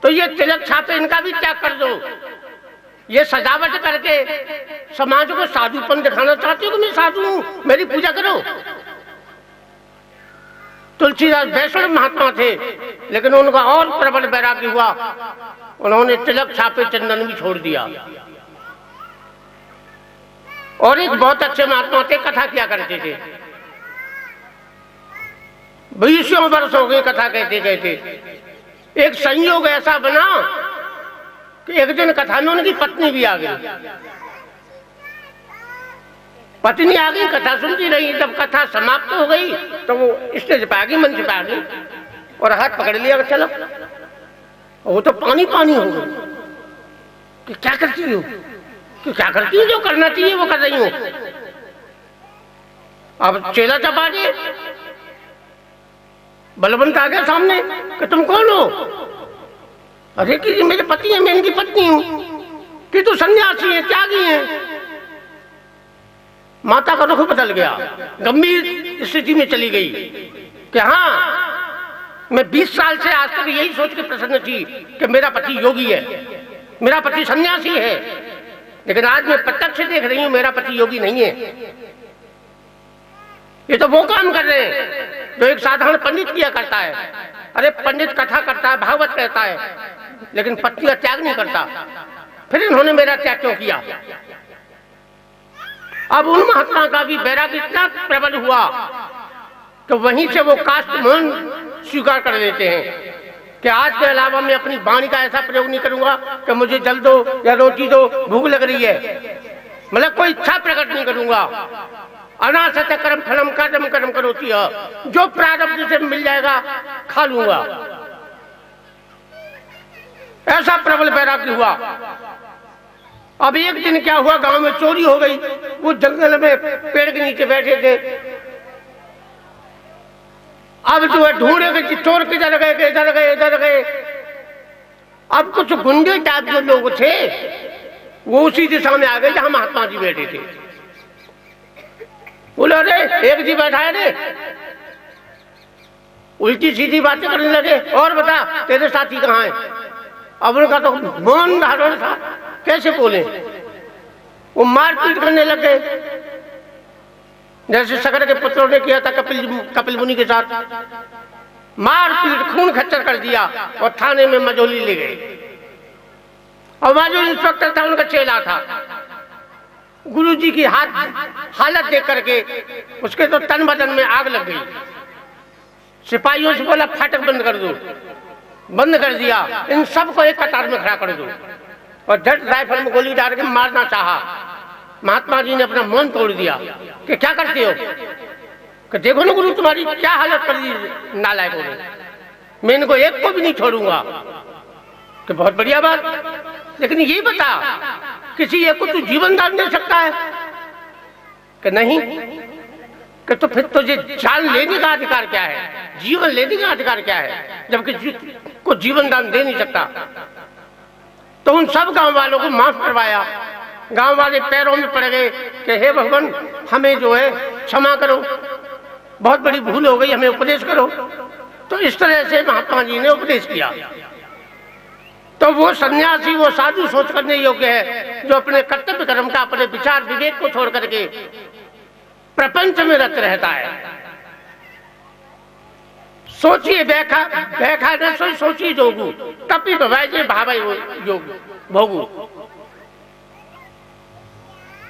तो ये तिलक छापे इनका भी त्याग कर दो। ये सजावट करके समाज को साधुपन दिखाना चाहते हो कि मैं साधु हूं, मेरी पूजा करो। तुलसीदास वैष्णव महात्मा थे, लेकिन उनका और प्रबल वैराग्य हुआ, उन्होंने तिलक छापे चंदन भी छोड़ दिया। और एक बहुत अच्छे महात्मा थे, कथा किया करते थे, 20 वर्ष हो गए कथा कहते कहते। एक संयोग ऐसा बना कि एक दिन कथा में उनकी पत्नी भी आ गई। पत्नी आ गई, कथा सुनती रही। जब कथा समाप्त हो गई तो वो स्टेज पे आ गई, मंच पे आ गई और हाथ पकड़ लिया, चलो। वो तो पानी पानी हो गई कि क्या करती हो, कि क्या करती हूँ, जो करना चाहिए वो कर रही हूँ। अब चेला चपाटे बलवंत आ गया सामने कि तुम कौन हो? अरे कि मेरे पति है, मैं इनकी पत्नी हूं। कि तू सन्यासी है, त्यागी है। माता का रुख बदल गया, गंभीर स्थिति में चली गई कि हाँ, मैं 20 साल से आज तक यही सोच के प्रसन्न थी कि मेरा पति योगी है, मेरा पति सन्यासी है, लेकिन आज मैं प्रत्यक्ष देख रही हूं मेरा पति योगी नहीं है। ये तो वो काम कर रहे हैं जो एक साधारण पंडित किया करता है। अरे पंडित कथा करता है, भागवत कहता है, लेकिन पत्नी का त्याग नहीं करता। फिर इन्होंने मेरा त्याग क्यों किया? अब उन महात्मा का भी वैराग्य इतना प्रबल हुआ तो वहीं से वो काष्ठ मोहन स्वीकार कर लेते हैं कि आज के अलावा मैं अपनी वाणी का ऐसा प्रयोग नहीं करूंगा कि मुझे जल दो या रोटी दो, भूख लग रही है, मतलब कोई इच्छा प्रकट नहीं करूंगा। अनासत कर्म फलम कर्म कर्म करोती है, जो प्रारब्ध से मिल जाएगा खा लूंगा। ऐसा प्रबल वैराग्य हुआ। अब एक दिन क्या हुआ, गांव में चोरी हो गई। वो जंगल में पेड़ के नीचे बैठे थे। अब जो है ढूंढे कि चोर किधर गए, इधर गए, इधर गए। अब कुछ गुंडे टाइप जो लोग थे वो उसी दिशा में आ गए जहां महात्मा जी बैठे थे। बोले अरे एक जी बैठा है रे, उल्टी सीधी बातें करने लगे। और बता तेरे साथी कहाँ है? अब उनका तो मौन धारण था, कैसे बोले? वो मारपीट करने लगे जैसे सगर के पुत्रों ने किया था कपिल मुनि के साथ। मारपीट, खून खच्चर कर दिया और थाने में मझौली ले गए। और वहां जो इंस्पेक्टर था उनका चेला था। गुरुजी की हालत देख करके उसके तो तन बदन में आग लग गई। सिपाहियों से बोला फाटक बंद कर दो, बंद कर दिया। इन सबको एक कतार में खड़ा कर दो। और झट राइफल में गोली डाल के मारना चाहा। महात्मा जी ने अपना मन तोड़ दिया कि क्या करते हो? कि देखो ना गुरु तुम्हारी क्या हालत कर दी नालायकों ने, मैं इनको एक को भी नहीं छोड़ूंगा। कि बहुत बढ़िया बात, लेकिन ये बता किसी एक को तू जीवन दान दे सकता है? कि नहीं। कि तो फिर तुझे जान लेने का अधिकार क्या है, जीवन लेने का अधिकार क्या है, जबकि को जीवन दान दे नहीं सकता? तो उन सब गांव वालों को माफ करवाया। गांव वाले पैरों में पड़ गए कि हे भगवान हमें जो है क्षमा करो, बहुत बड़ी भूल हो गई, हमें उपदेश करो। तो इस तरह से महात्मा जी ने उपदेश किया। तो वो सन्यासी, वो साधु सोच करने योग्य है जो अपने कर्तव्य कर्म का, अपने विचार विवेक को छोड़ करके प्रपंच में रत रहता है। सोचिए बैठा न सोची जोगू, तपी भवाई भावे भोगू।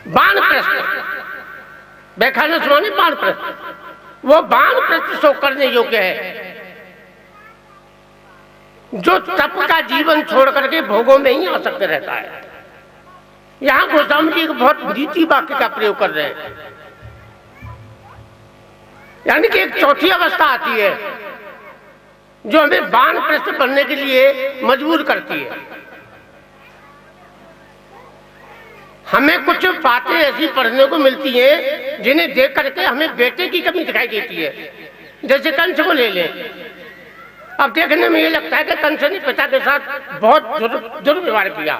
बाण प्रश्न, बैठा न सुनाने बाण प्रश्न, वो बाण प्रश्न सो करने योग्य है जो तप का जीवन छोड़ करके भोगों में ही आसक्त रहता है। यहां गोस्वामी जी एक बहुत नीति वाक्य का प्रयोग कर रहे हैं, यानी कि एक चौथी अवस्था आती है जो हमें वानप्रस्थ बनने के लिए मजबूर करती है। हमें कुछ बातें ऐसी पढ़ने को मिलती हैं जिन्हें देख करके हमें बेटे की कमी दिखाई देती है। जैसे कंस को ले लें, अब देखने में ये लगता है कि कंस ने पिता के साथ बहुत दुर्व्यवहार किया,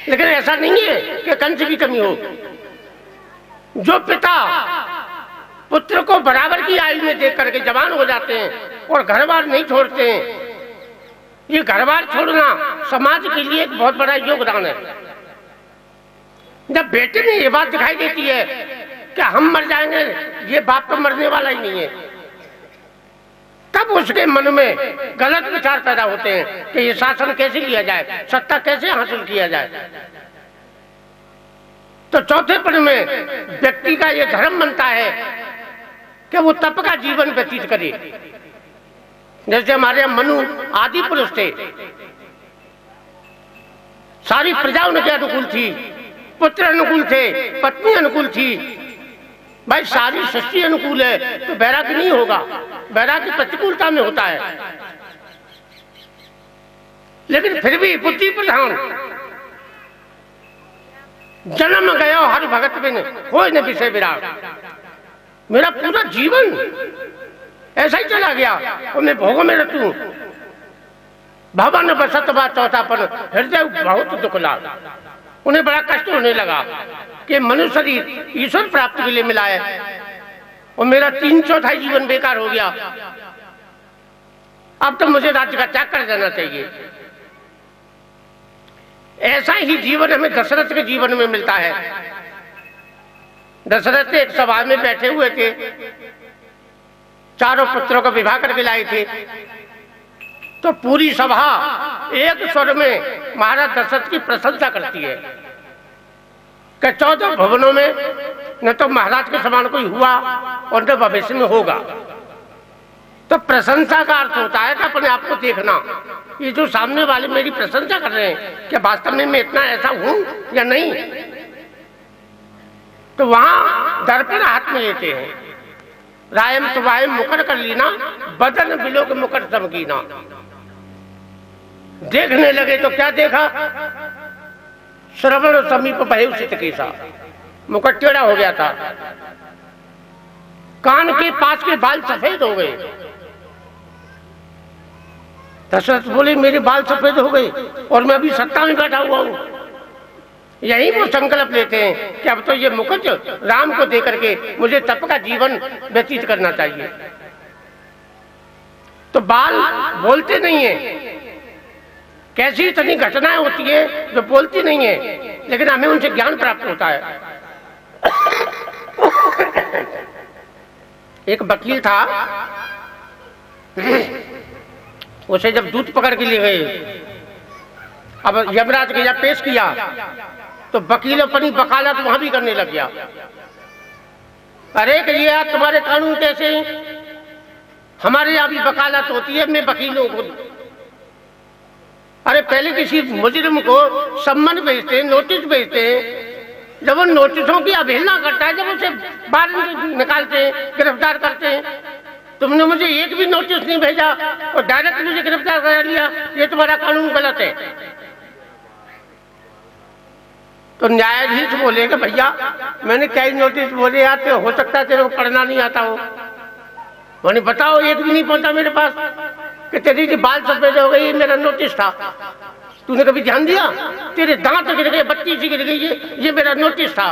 लेकिन ऐसा नहीं है कि कंस की कमी हो। जो पिता पुत्र को बराबर की आयु में देख करके जवान हो जाते हैं और घर बार नहीं छोड़ते हैं, ये घर बार छोड़ना समाज के लिए एक बहुत बड़ा योगदान है। जब बेटे में ये बात दिखाई देती है कि हम मर जाएंगे, ये बाप तो मरने वाला ही नहीं है, तब उसके मन में गलत विचार पैदा होते हैं कि ये शासन कैसे लिया जाए, सत्ता कैसे हासिल किया जाए। तो चौथे पद में व्यक्ति का ये धर्म बनता है कि वो तप का जीवन व्यतीत करे। जैसे हमारे मनु आदि पुरुष थे, सारी प्रजा उनके अनुकूल थी, पुत्र अनुकूल थे, पत्नी अनुकूल थी। भाई सारी सृष्टि अनुकूल है तो वैराग्य नहीं होगा, वैराग्य प्रतिकूलता में होता है। लेकिन फिर भी बुद्धि प्रधान जन्म गयो हर भगत बिन कोई न विषय विराग। मेरा पूरा जीवन ऐसा ही चला गया और मैं भोगों में रतूं। भवन बसत बा चौथापन हृदय बहुत दुख लाग। उन्हें बड़ा कष्ट होने लगा कि मनुष्य शरीर ईश्वर प्राप्ति के लिए मिला है और मेरा 3/4 जीवन बेकार हो गया। अब तो मुझे राज्य का त्याग कर देना चाहिए। ऐसा ही जीवन हमें दशरथ के जीवन में मिलता है। दशरथ एक सभा में बैठे हुए थे, चारों पुत्रों का विवाह करके लाए थे, तो पूरी सभा एक स्वर में महाराज दशरथ की प्रशंसा करती है कि 14 भवनों में न तो महाराज के समान कोई हुआ और न भविष्य में होगा। तो प्रशंसा का अर्थ होता है कि अपने आप को देखना, ये जो सामने वाले मेरी प्रशंसा कर रहे हैं कि वास्तव में मैं इतना ऐसा हूं या नहीं। तो वहां दर्पण हाथ में लेते हैं। रायम सुवायम मुकर कर लीना, बदन बिलो के मुकर चमकीना। देखने लगे तो क्या देखा, श्रवण समीप भय सित केसा, मुकुट टेढ़ा हो गया था, कान के पास के बाल सफेद हो गए। दशरथ बोले मेरे बाल सफेद हो गए और मैं अभी सत्ता में बैठा हुआ हूं। यही वो संकल्प लेते हैं कि अब तो ये मुकुट राम को देकर के मुझे तप का जीवन व्यतीत करना चाहिए। तो बाल बोलते नहीं है, कैसी इतनी घटनाएं होती है जो बोलती नहीं है, लेकिन हमें उनसे ज्ञान प्राप्त होता है। एक वकील था, उसे जब दूध पकड़ के ले गए, अब यमराज के जब पेश किया तो वकील अपनी वकालत वहां भी करने लग गया। अरे कहिए यार तुम्हारे कानून कैसे हैं? हमारे यहाँ भी वकालत होती है, मैं वकीलों को। अरे पहले किसी मुजरिम को सम्मन भेजते हैं, नोटिस भेजते हैं, जब वो नोटिसों की अवहेलना करता है, जब उसे बाहर निकालते हैं, गिरफ्तार करते हैं। तुमने मुझे एक भी नोटिस नहीं भेजा और डायरेक्ट मुझे गिरफ्तार कर लिया, ये तुम्हारा कानून गलत है। तो न्यायाधीश बोलेगा भैया मैंने कई नोटिस बोले यार, तो हो सकता है तेरे को पढ़ना नहीं आता हो। मैंने बताओ एक भी नहीं पहुंचा मेरे पास कि तेरी जो बाल सफेद हो गई, ये मेरा नोटिस था। तूने कभी ध्यान दिया? तेरे दांत गिर गए, बत्ती सी गिर गई, ये मेरा नोटिस था।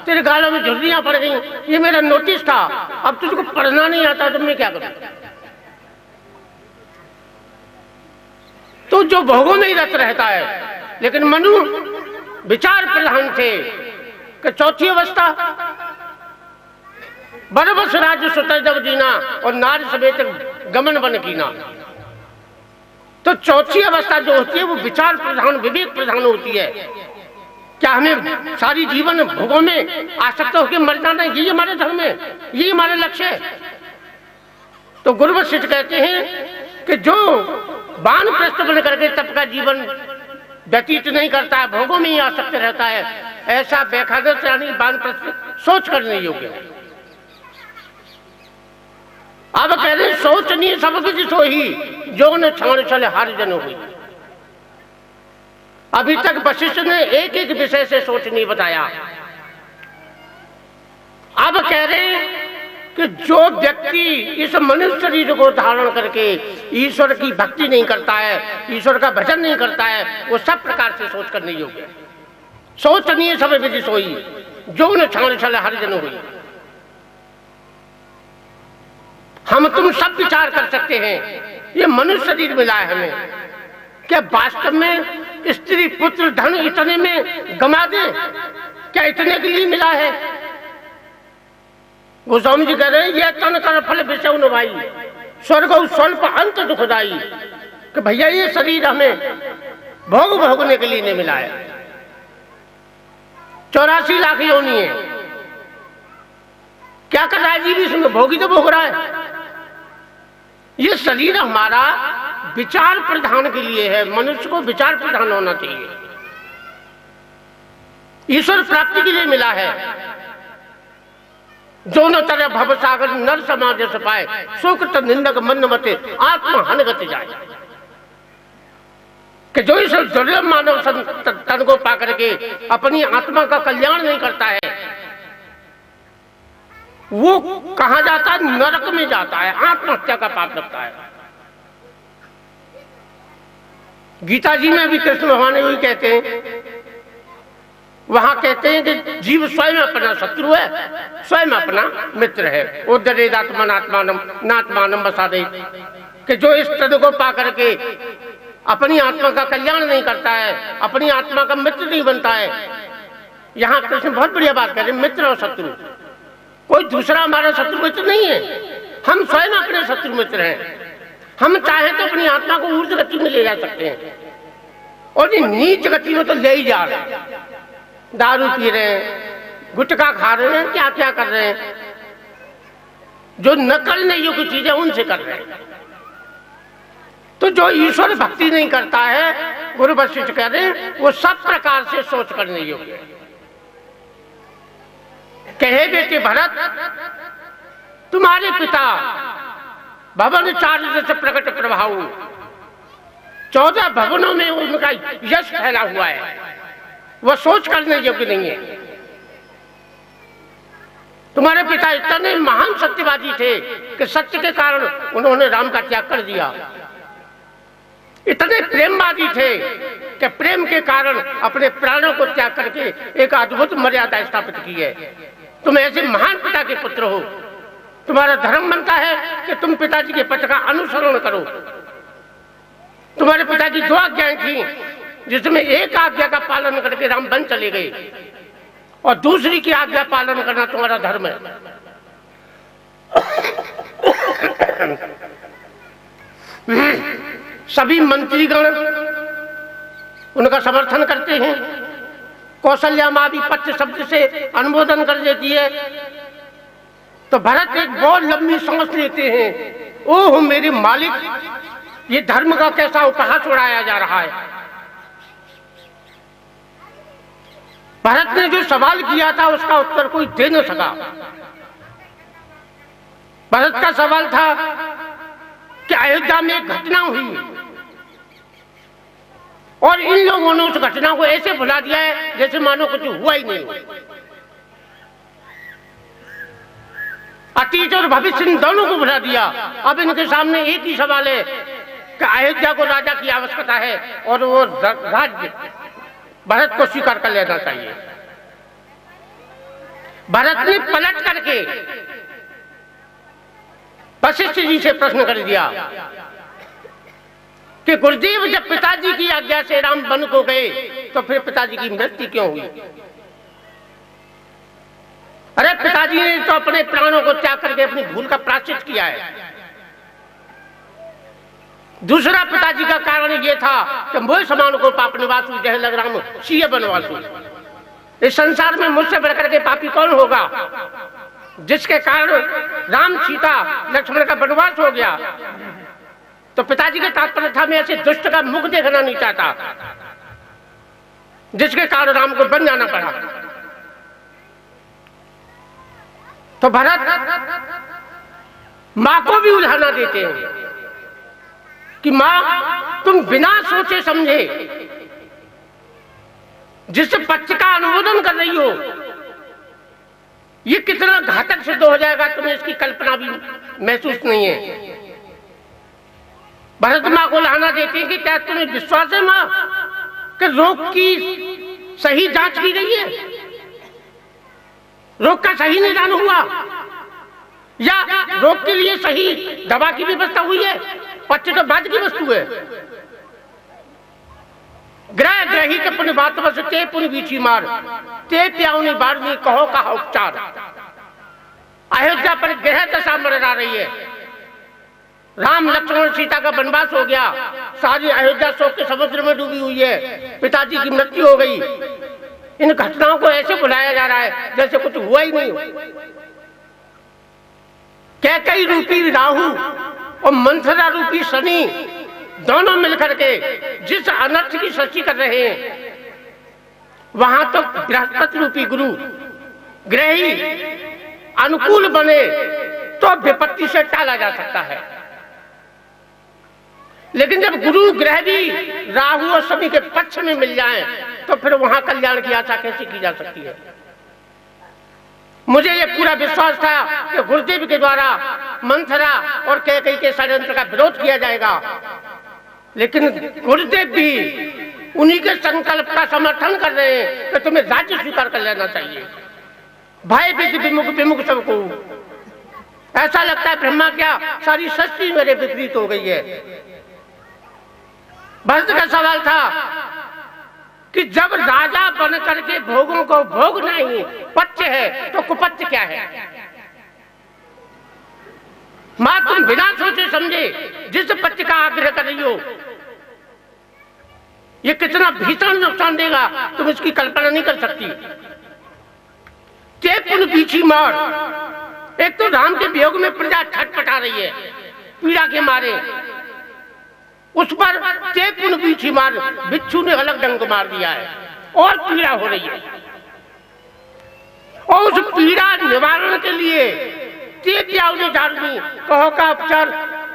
तेरे गालों में झुर्रियां पड़ गई, ये मेरा नोटिस था। अब तुझको पढ़ना नहीं आता तो मैं क्या करूं? तो जो भोगों में ही रत रहता है। लेकिन मनु विचार प्रधान थे कि चौथी अवस्था बरबस राज्य सुतर जब जीना और नारी समेत गमन बन कीना। तो चौथी अवस्था जो होती है वो विचार प्रधान, विवेक प्रधान होती है। क्या हमें सारी जीवन भोगों में आसक्त होकर मर जाना, ये हमारे धर्म है, ये हमारा लक्ष्य है? तो गुरु वशिष्ठ कहते हैं कि जो वानप्रस्थ बन करके तप का जीवन व्यतीत नहीं करता है, भोगों में ही आसक्त रहता है, ऐसा बेखादर यानी वानप्रस्थ सोच करने योग्य है। अब कह रहे सोच नहीं सब कुछ सोही, जो न छाण चले हर जन हुई। अभी तक वशिष्ठ ने एक एक विषय से सोच नहीं बताया। अब कह रहे कि जो व्यक्ति इस मनुष्य शरीर को धारण करके ईश्वर की भक्ति नहीं करता है, ईश्वर का भजन नहीं करता है, वो सब प्रकार से सोच करने योग्य। सोचनीय सब विधि सोई, जो न छाण छल हर जन हुई। हम तुम सब विचार कर सकते हैं, ये मनुष्य शरीर मिला है हमें, क्या वास्तव में स्त्री पुत्र धन इतने में गमा दे? क्या इतने के लिए मिला है? गोस्वामी जी कह रहे हैं, यह तन कर फल विषय न भाई, स्वर्ग स्वल्प अंत दुखदाई। कि भैया ये शरीर हमें भोग भोगने के लिए नहीं मिला है। 84 लाख योनि है, क्या कर रहा है जीव इसमें? भोगी तो भोग रहा है। ये शरीर हमारा विचार प्रधान के लिए है, मनुष्य को विचार प्रधान होना चाहिए, ईश्वर प्राप्ति के लिए मिला है। जो न तरह भव सागर नर समाज से पाए, सुकृत निंदक मन मते आत्मा हनगत जाए। कि जो इस दुर्लभ मानव तन को पा करके अपनी आत्मा का कल्याण नहीं करता है, वो कहां जाता है? नरक में जाता है, आत्महत्या का पाप लगता है। गीता जी में भी कृष्ण भगवान यही कहते हैं, वहां कहते हैं कि जीव स्वयं अपना शत्रु है, स्वयं अपना मित्र है। उदरेदात्मनात्मानम नात्मानम बसादे। कि जो इस तद को पा करके अपनी आत्मा का कल्याण नहीं करता है, अपनी आत्मा का मित्र नहीं बनता है। यहाँ कृष्ण बहुत बढ़िया बात कर रहे हैं, मित्र और शत्रु। कोई दूसरा हमारा शत्रु मित्र नहीं है, हम स्वयं अपने शत्रु मित्र हैं। हम चाहें तो अपनी आत्मा को ऊर्ध्व गति में ले जा सकते हैं, और ये नीच गति में तो ले ही जा रहे हैं। दारू पी रहे हैं, गुटखा खा रहे हैं, क्या क्या कर रहे हैं, जो न करने योग्य चीजें उनसे कर रहे हैं। तो जो ईश्वर भक्ति नहीं करता है, गुरु वशिष्ठ कह रहे हैं, वो सब प्रकार से सोच करने योग्य है। कहे बेटे भरत, तुम्हारे पिता भवन चार्य से प्रकट प्रभाव, 14 भवनों में उनका यश फैला हुआ है, वह सोच करने योग्य नहीं है। तुम्हारे पिता इतने महान सत्यवादी थे कि सत्य के कारण उन्होंने राम का त्याग कर दिया। इतने प्रेमवादी थे कि प्रेम के कारण अपने प्राणों को त्याग करके एक अद्भुत मर्यादा स्थापित की है। तुम ऐसे महान पिता के पुत्र हो, तुम्हारा धर्म बनता है कि तुम पिताजी के पथ का अनुसरण करो। तुम्हारे पिता की 2 आज्ञाएं थी, जिसमें एक आज्ञा का पालन करके राम वन चले गए, और दूसरी की आज्ञा पालन करना तुम्हारा धर्म है। सभी मंत्रीगण उनका समर्थन करते हैं। कौशल्या माँ भी पत्र शब्द से अनुमोदन कर देती है। तो भरत एक बहुत लंबी सांस लेते हैं, ओह मेरे मालिक, ये धर्म का कैसा उपहास उड़ाया जा रहा है। भरत ने जो सवाल किया था उसका उत्तर कोई दे न सका। भरत का सवाल था कि अयोध्या में एक घटना हुई और इन लोगों ने उस घटना को ऐसे भुला दिया है जैसे मानो कुछ हुआ ही नहीं। अतीत और भविष्य इन दोनों को भुला दिया। अब इनके सामने एक ही सवाल है कि अयोध्या को राजा की आवश्यकता है और वो राज्य भरत को स्वीकार कर लेना चाहिए। भरत ने पलट करके वशिष्ठ जी से प्रश्न कर दिया कि गुरुदेव, जब पिताजी की आज्ञा से राम वन को गए तो फिर पिताजी की मृत्यु क्यों हुई? अरे पिताजी ने तो अपने प्राणों को त्याग करके अपनी भूल का प्रायश्चित किया है। दूसरा पिताजी का कारण यह था कि मोह समान को पाप निवासु जह लग राम सीय बनवासु। इस संसार में मुझसे बढ़कर के पापी कौन होगा, जिसके कारण राम सीता लक्ष्मण का वनवास हो गया। तो पिताजी के तात्पर्य था, मैं ऐसे दुष्ट का मुख देखना नहीं चाहता, जिसके कारण राम को बन जाना पड़ा। तो भरत मां को भी उल्हाना देते हैं कि मां, तुम बिना सोचे समझे जिस पक्ष का अनुमोदन कर रही हो, ये कितना घातक सिद्ध हो जाएगा, तुम्हें इसकी कल्पना भी महसूस नहीं है। भरत माँ को लाना देती है कि क्या तुम्हें विश्वास है माँ कि रोग की सही जांच की गई है, रोग का सही निदान हुआ, या रोग के लिए सही दवा की व्यवस्था हुई है? पच्चे तो बाद की वस्तु है। ग्रह ग्रही के पुण्य बात बस ते पुण्य बीची मार ते प्याउनी बारनी कहो का उपचार। अयोध्या पर ग्रह दशा मंडरा रही है। राम लक्ष्मण सीता का वनवास हो गया, सारी अयोध्या शोक के समुद्र में डूबी हुई है, पिताजी की मृत्यु हो गई। इन घटनाओं को ऐसे बुलाया जा रहा है जैसे कुछ हुआ ही नहीं हो। कैकई रूपी राहु और मंथरा रूपी शनि दोनों मिलकर के जिस अनर्थ की सृष्टि कर रहे हैं, वहां तो बृहस्पति रूपी गुरु ग्रही अनुकूल बने तो विपत्ति से टाला जा सकता है, लेकिन जब गुरु ग्रह भी राहु और शनि के पक्ष में मिल जाएं, तो फिर वहां कल्याण की आशा कैसे की जा सकती है? मुझे यह पूरा विश्वास था कि गुरुदेव के द्वारा मंथरा और कैकेयी के षड्यंत्र का विरोध किया जाएगा, लेकिन गुरुदेव भी उन्हीं के संकल्प का समर्थन कर रहे हैं कि तुम्हें राज्य स्वीकार कर लेना चाहिए। भय विमुख विमुख सबको। ऐसा लगता है ब्रह्मा क्या सारी सृष्टि मेरे विपरीत हो गई है। भरत का सवाल था कि जब राजा बन करके भोगों को भोगना ही पच्य है तो कुपच्य क्या है? मां तुम बिना सोचे समझे जिस पच्य का आग्रह कर रही हो, ये कितना भीषण नुकसान देगा तुम इसकी कल्पना नहीं कर सकती। पुन पीछी मार, एक तो राम के वियोग में प्रजा छटपटा रही है पीड़ा के मारे, उस पर पुन पीछी मार बिच्छू ने अलग डंक मार दिया है और पीड़ा हो रही है। और उस पीड़ा निवारण के लिए ने दारू कहो का उपचार,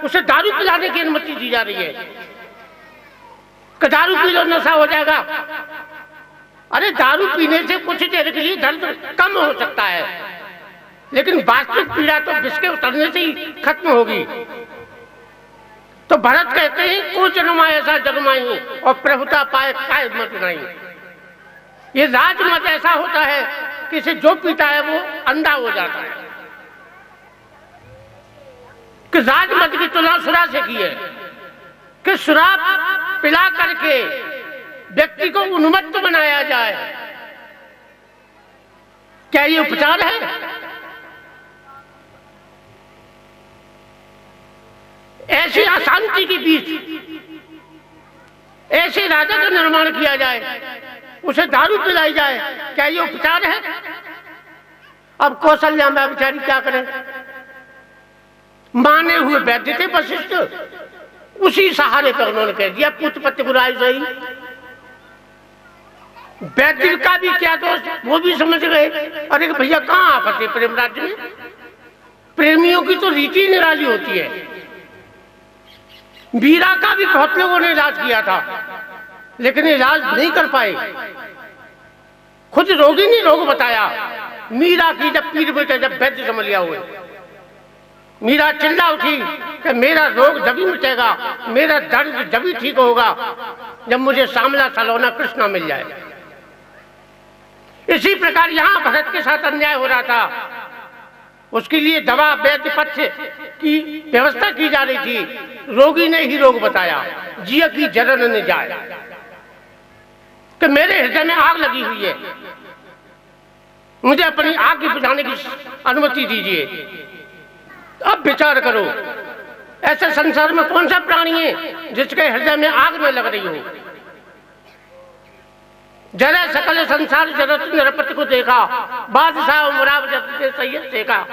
उसे दारू पिलाने की अनुमति दी जा रही है कि दारू पी लो नशा हो जाएगा। अरे दारू पीने से कुछ देर के लिए दर्द कम हो सकता है, लेकिन वास्तविक पीड़ा तो विष के उतरने से ही खत्म होगी। तो भरत कहते हैं को जन्मा ऐसा जगमाई और प्रभुता पाए काय मत नहीं। ये राजमत ऐसा होता है कि इसे जो पीता है वो अंधा हो जाता है। कि राजमत की तुलना सुरा से की है कि शराब पिला करके व्यक्ति को उन्मत्त बनाया जाए, क्या ये उपचार है? ऐसी अशांति के बीच ऐसे राजा का निर्माण किया जाए, उसे दारू पिलाई जाए, क्या ये उपचार है? अब कौशल्या में बेचारी क्या करें? माने हुए वैद्य थे वशिष्ठ, उसी सहारे पर उन्होंने कह दिया पुत्र पत्य बुराई सही। वैद्य का भी क्या दोष, वो भी समझ गए अरे भैया कहाँ आफत है प्रेम राज्य में, प्रेमियों की तो रीति निराली होती है। मीरा का भी बहुत लोगों ने इलाज किया था, लेकिन इलाज नहीं कर पाए। खुद रोगी ने रोग बताया। मीरा की जब पीर बैठे, जब वैद्य समझ लिया हुए, मीरा चिल्ला उठी कि मेरा रोग जभी मिटेगा, मेरा दर्द जभी ठीक होगा जब मुझे सामला सलोना कृष्णा मिल जाए। इसी प्रकार यहां भरत के साथ अन्याय हो रहा था, उसके लिए दवा वैद्य पक्ष की व्यवस्था की जा रही थी। रोगी ने ही रोग बताया, जिया की जरन न जाए कि मेरे हृदय में आग लगी हुई है, मुझे अपनी आग बुझाने की अनुमति दीजिए। अब विचार करो, ऐसे संसार में कौन सा प्राणी है जिसके हृदय में आग न लग रही हो? जरा सकल संसार जरत नरपति को देखा, बादशाह उमराव जति सैयद देखा,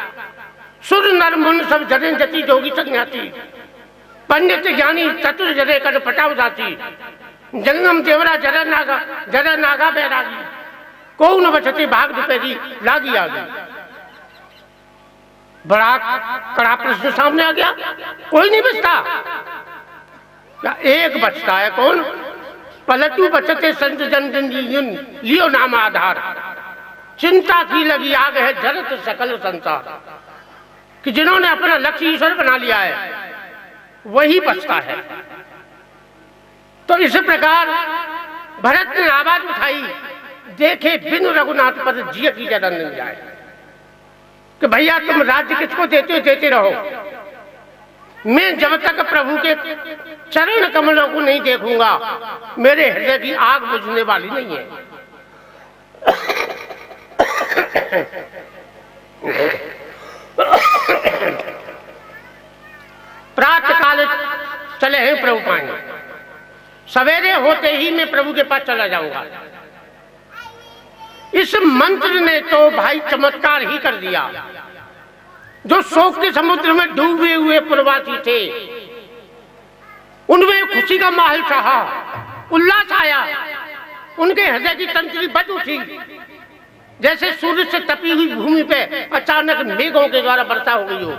सुर नर मुन सब जरे जति जोगी संज्ञाती, पंडित ज्ञानी चतुर जरे कर पटाव जाती, जंगम देवरा जरा नागा बैरागी, कौन बचती भाग दुपेरी लागी आगी। बड़ा कड़ा प्रश्न सामने आ गया, कोई नहीं बचता क्या? एक बचता है, कौन? पलटू बचते संत जन लियो नाम आधार। चिंता की लगी आग है जरत सकल संसार, कि जिन्होंने अपना लक्ष्य ईश्वर बना लिया है वही बचता है। तो इस प्रकार भरत ने आवाज उठाई, देखे बिनु रघुनाथ पर जिय की जगह नहीं जाए, कि भैया तुम राज्य किसको देते रहो, मैं जब तक प्रभु के चरण कमलों को नहीं देखूंगा मेरे हृदय की आग बुझने वाली नहीं है। प्रातः काल चले हैं प्रभु पानी, सवेरे होते ही मैं प्रभु के पास चला जाऊंगा। इस मंत्र ने तो भाई चमत्कार ही कर दिया। जो शोक के समुद्र में डूबे हुए प्रवासी थे उनमें खुशी का माहौल छा, उल्लास आया, उनके हृदय की तंत्री बज उठी, जैसे सूर्य से तपी हुई भूमि पे अचानक मेघों के द्वारा वर्षा हो गई हो,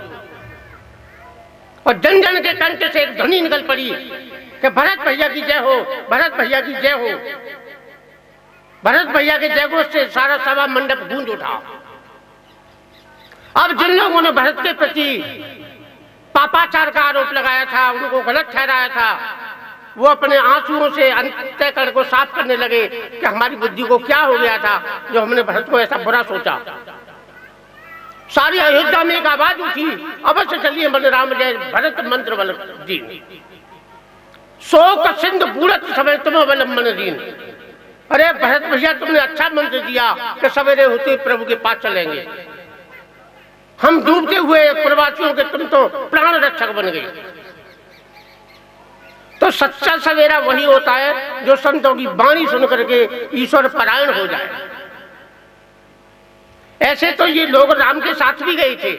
और जन जन के कंठ से एक ध्वनि निकल पड़ी कि भरत भैया की जय हो, भरत भैया की जय हो। भरत भैया के जयघोष से सारा सभा मंडप गूंज उठा। अब जिन लोगों ने भरत के प्रति पापाचार का आरोप लगाया था, उनको गलत ठहराया था, वो अपने आंसुओं से अंतःकरण को साफ करने लगे कि हमारी बुद्धि को क्या हो गया था जो हमने भरत को ऐसा बुरा सोचा। सारी अयोध्या में एक आवाज उठी, अवश्य चलिए बलराम जय भरत मंत्र बल जी, शोक सिंधु बूढ़त समय तुम अवलंबन दीन। अरे भरत भैया तुमने अच्छा मंत्र दिया कि सवेरे होते प्रभु के पास चलेंगे, हम डूबते हुए प्रवासियों के तुम तो प्राण रक्षक बन गए। तो सच्चा सवेरा वही होता है जो संतों की वाणी सुन करके ईश्वर परायण हो जाए। ऐसे तो ये लोग राम के साथ भी गए थे,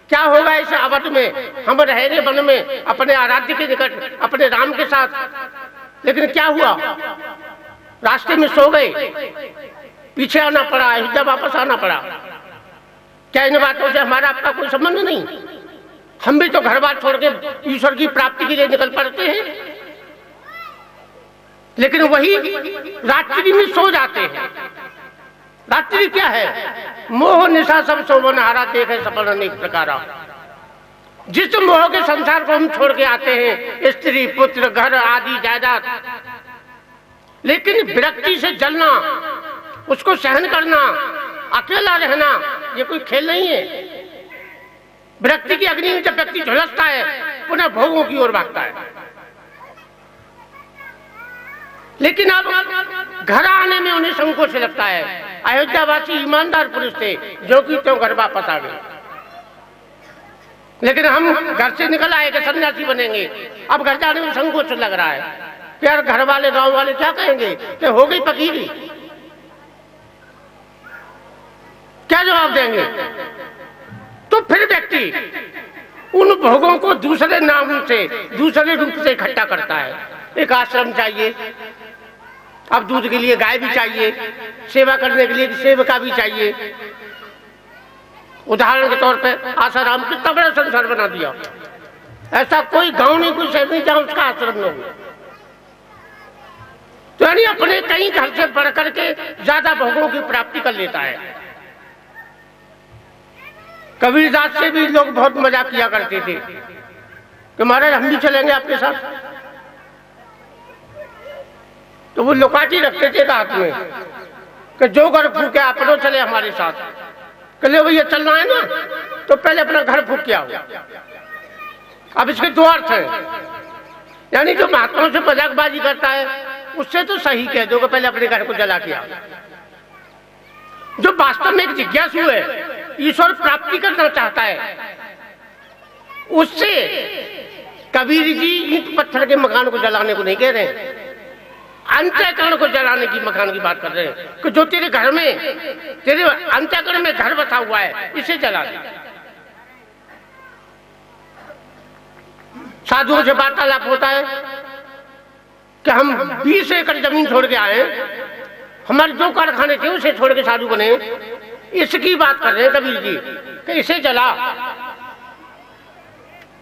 क्या होगा इस अवध में, हम रहे वन में अपने आराध्य के निकट अपने राम के साथ, लेकिन क्या हुआ, रास्ते में सो गए, पीछे आना पड़ा, अयोध्या वापस आना पड़ा। क्या इन बातों से हमारा आपका कोई संबंध नहीं? हम भी तो घर बार छोड़ के ईश्वर की प्राप्ति के लिए निकल पड़ते हैं, लेकिन वही रात्रि में सो जाते हैं। रात्रि क्या है? मोह निशा सब शोभन हारा, देखे सफल अनेक प्रकारा। जिस मोह के संसार को हम छोड़ के आते हैं, स्त्री पुत्र घर आदि जायदाद, लेकिन विरक्ति से जलना, उसको सहन करना, अकेला रहना, ये कोई खेल नहीं है। विरक्ति की अग्नि में जब व्यक्ति झुलसता है पुनः भोगों की ओर भागता है। लेकिन अब घर आने में उन्हें संकोच लगता है। अयोध्यावासी ईमानदार पुरुष थे जो कि तो घर वापस आ गए, लेकिन हम घर से निकल आए कि सन्यासी बनेंगे, अब घर जाने में संकोच लग रहा है। यार घर वाले गांव वाले क्या कहेंगे कि हो गई फकीरी, क्या जवाब देंगे? तो फिर व्यक्ति उन भोगों को दूसरे नाम से, दूसरे रूप से इकट्ठा करता है। एक आश्रम चाहिए, अब दूध के लिए गाय भी चाहिए, सेवा करने के लिए सेवका भी चाहिए। उदाहरण के तौर पे आसाराम कितना बड़ा संसार बना दिया, ऐसा कोई गांव नहीं, कोई शहर नहीं जहां उसका आश्रम न हो। तो यानी अपने कहीं घर से बढ़ करके ज्यादा भोगों की प्राप्ति कर लेता है। कबीरदास से भी लोग बहुत मजाक किया करते थे कि महाराज हम भी चलेंगे आपके साथ, तो वो लुकाटी रखते थे हाथ में कि जो घर फूके आप लोग चले हमारे साथ। कहले भैया चलना है ना, तो पहले अपना घर फूक के आओ। अब इसके दो अर्थ हैं, यानी जो महात्माओं से मजाकबाजी करता है उससे तो सही कह दो कि पहले अपने घर को जला के आओ। जो वास्तव में एक जिज्ञासु है, ईश्वर प्राप्ति करना चाहता है, उससे कबीर जी ईंट पत्थर के मकान को जलाने को नहीं कह रहे हैं, अंतःकरण को जलाने की मकान की बात कर रहे हैं कि जो तेरे घर में, तेरे अंतःकरण में घर बसा हुआ है, इसे जला दे। साधुओं से वार्तालाप होता है कि हम 20 एकड़ जमीन छोड़ के आए, हमारे 2 कारखाने थे उसे छोड़ के साधु बने, इसकी बात कर रहे हैं कबीर जी कि इसे जला,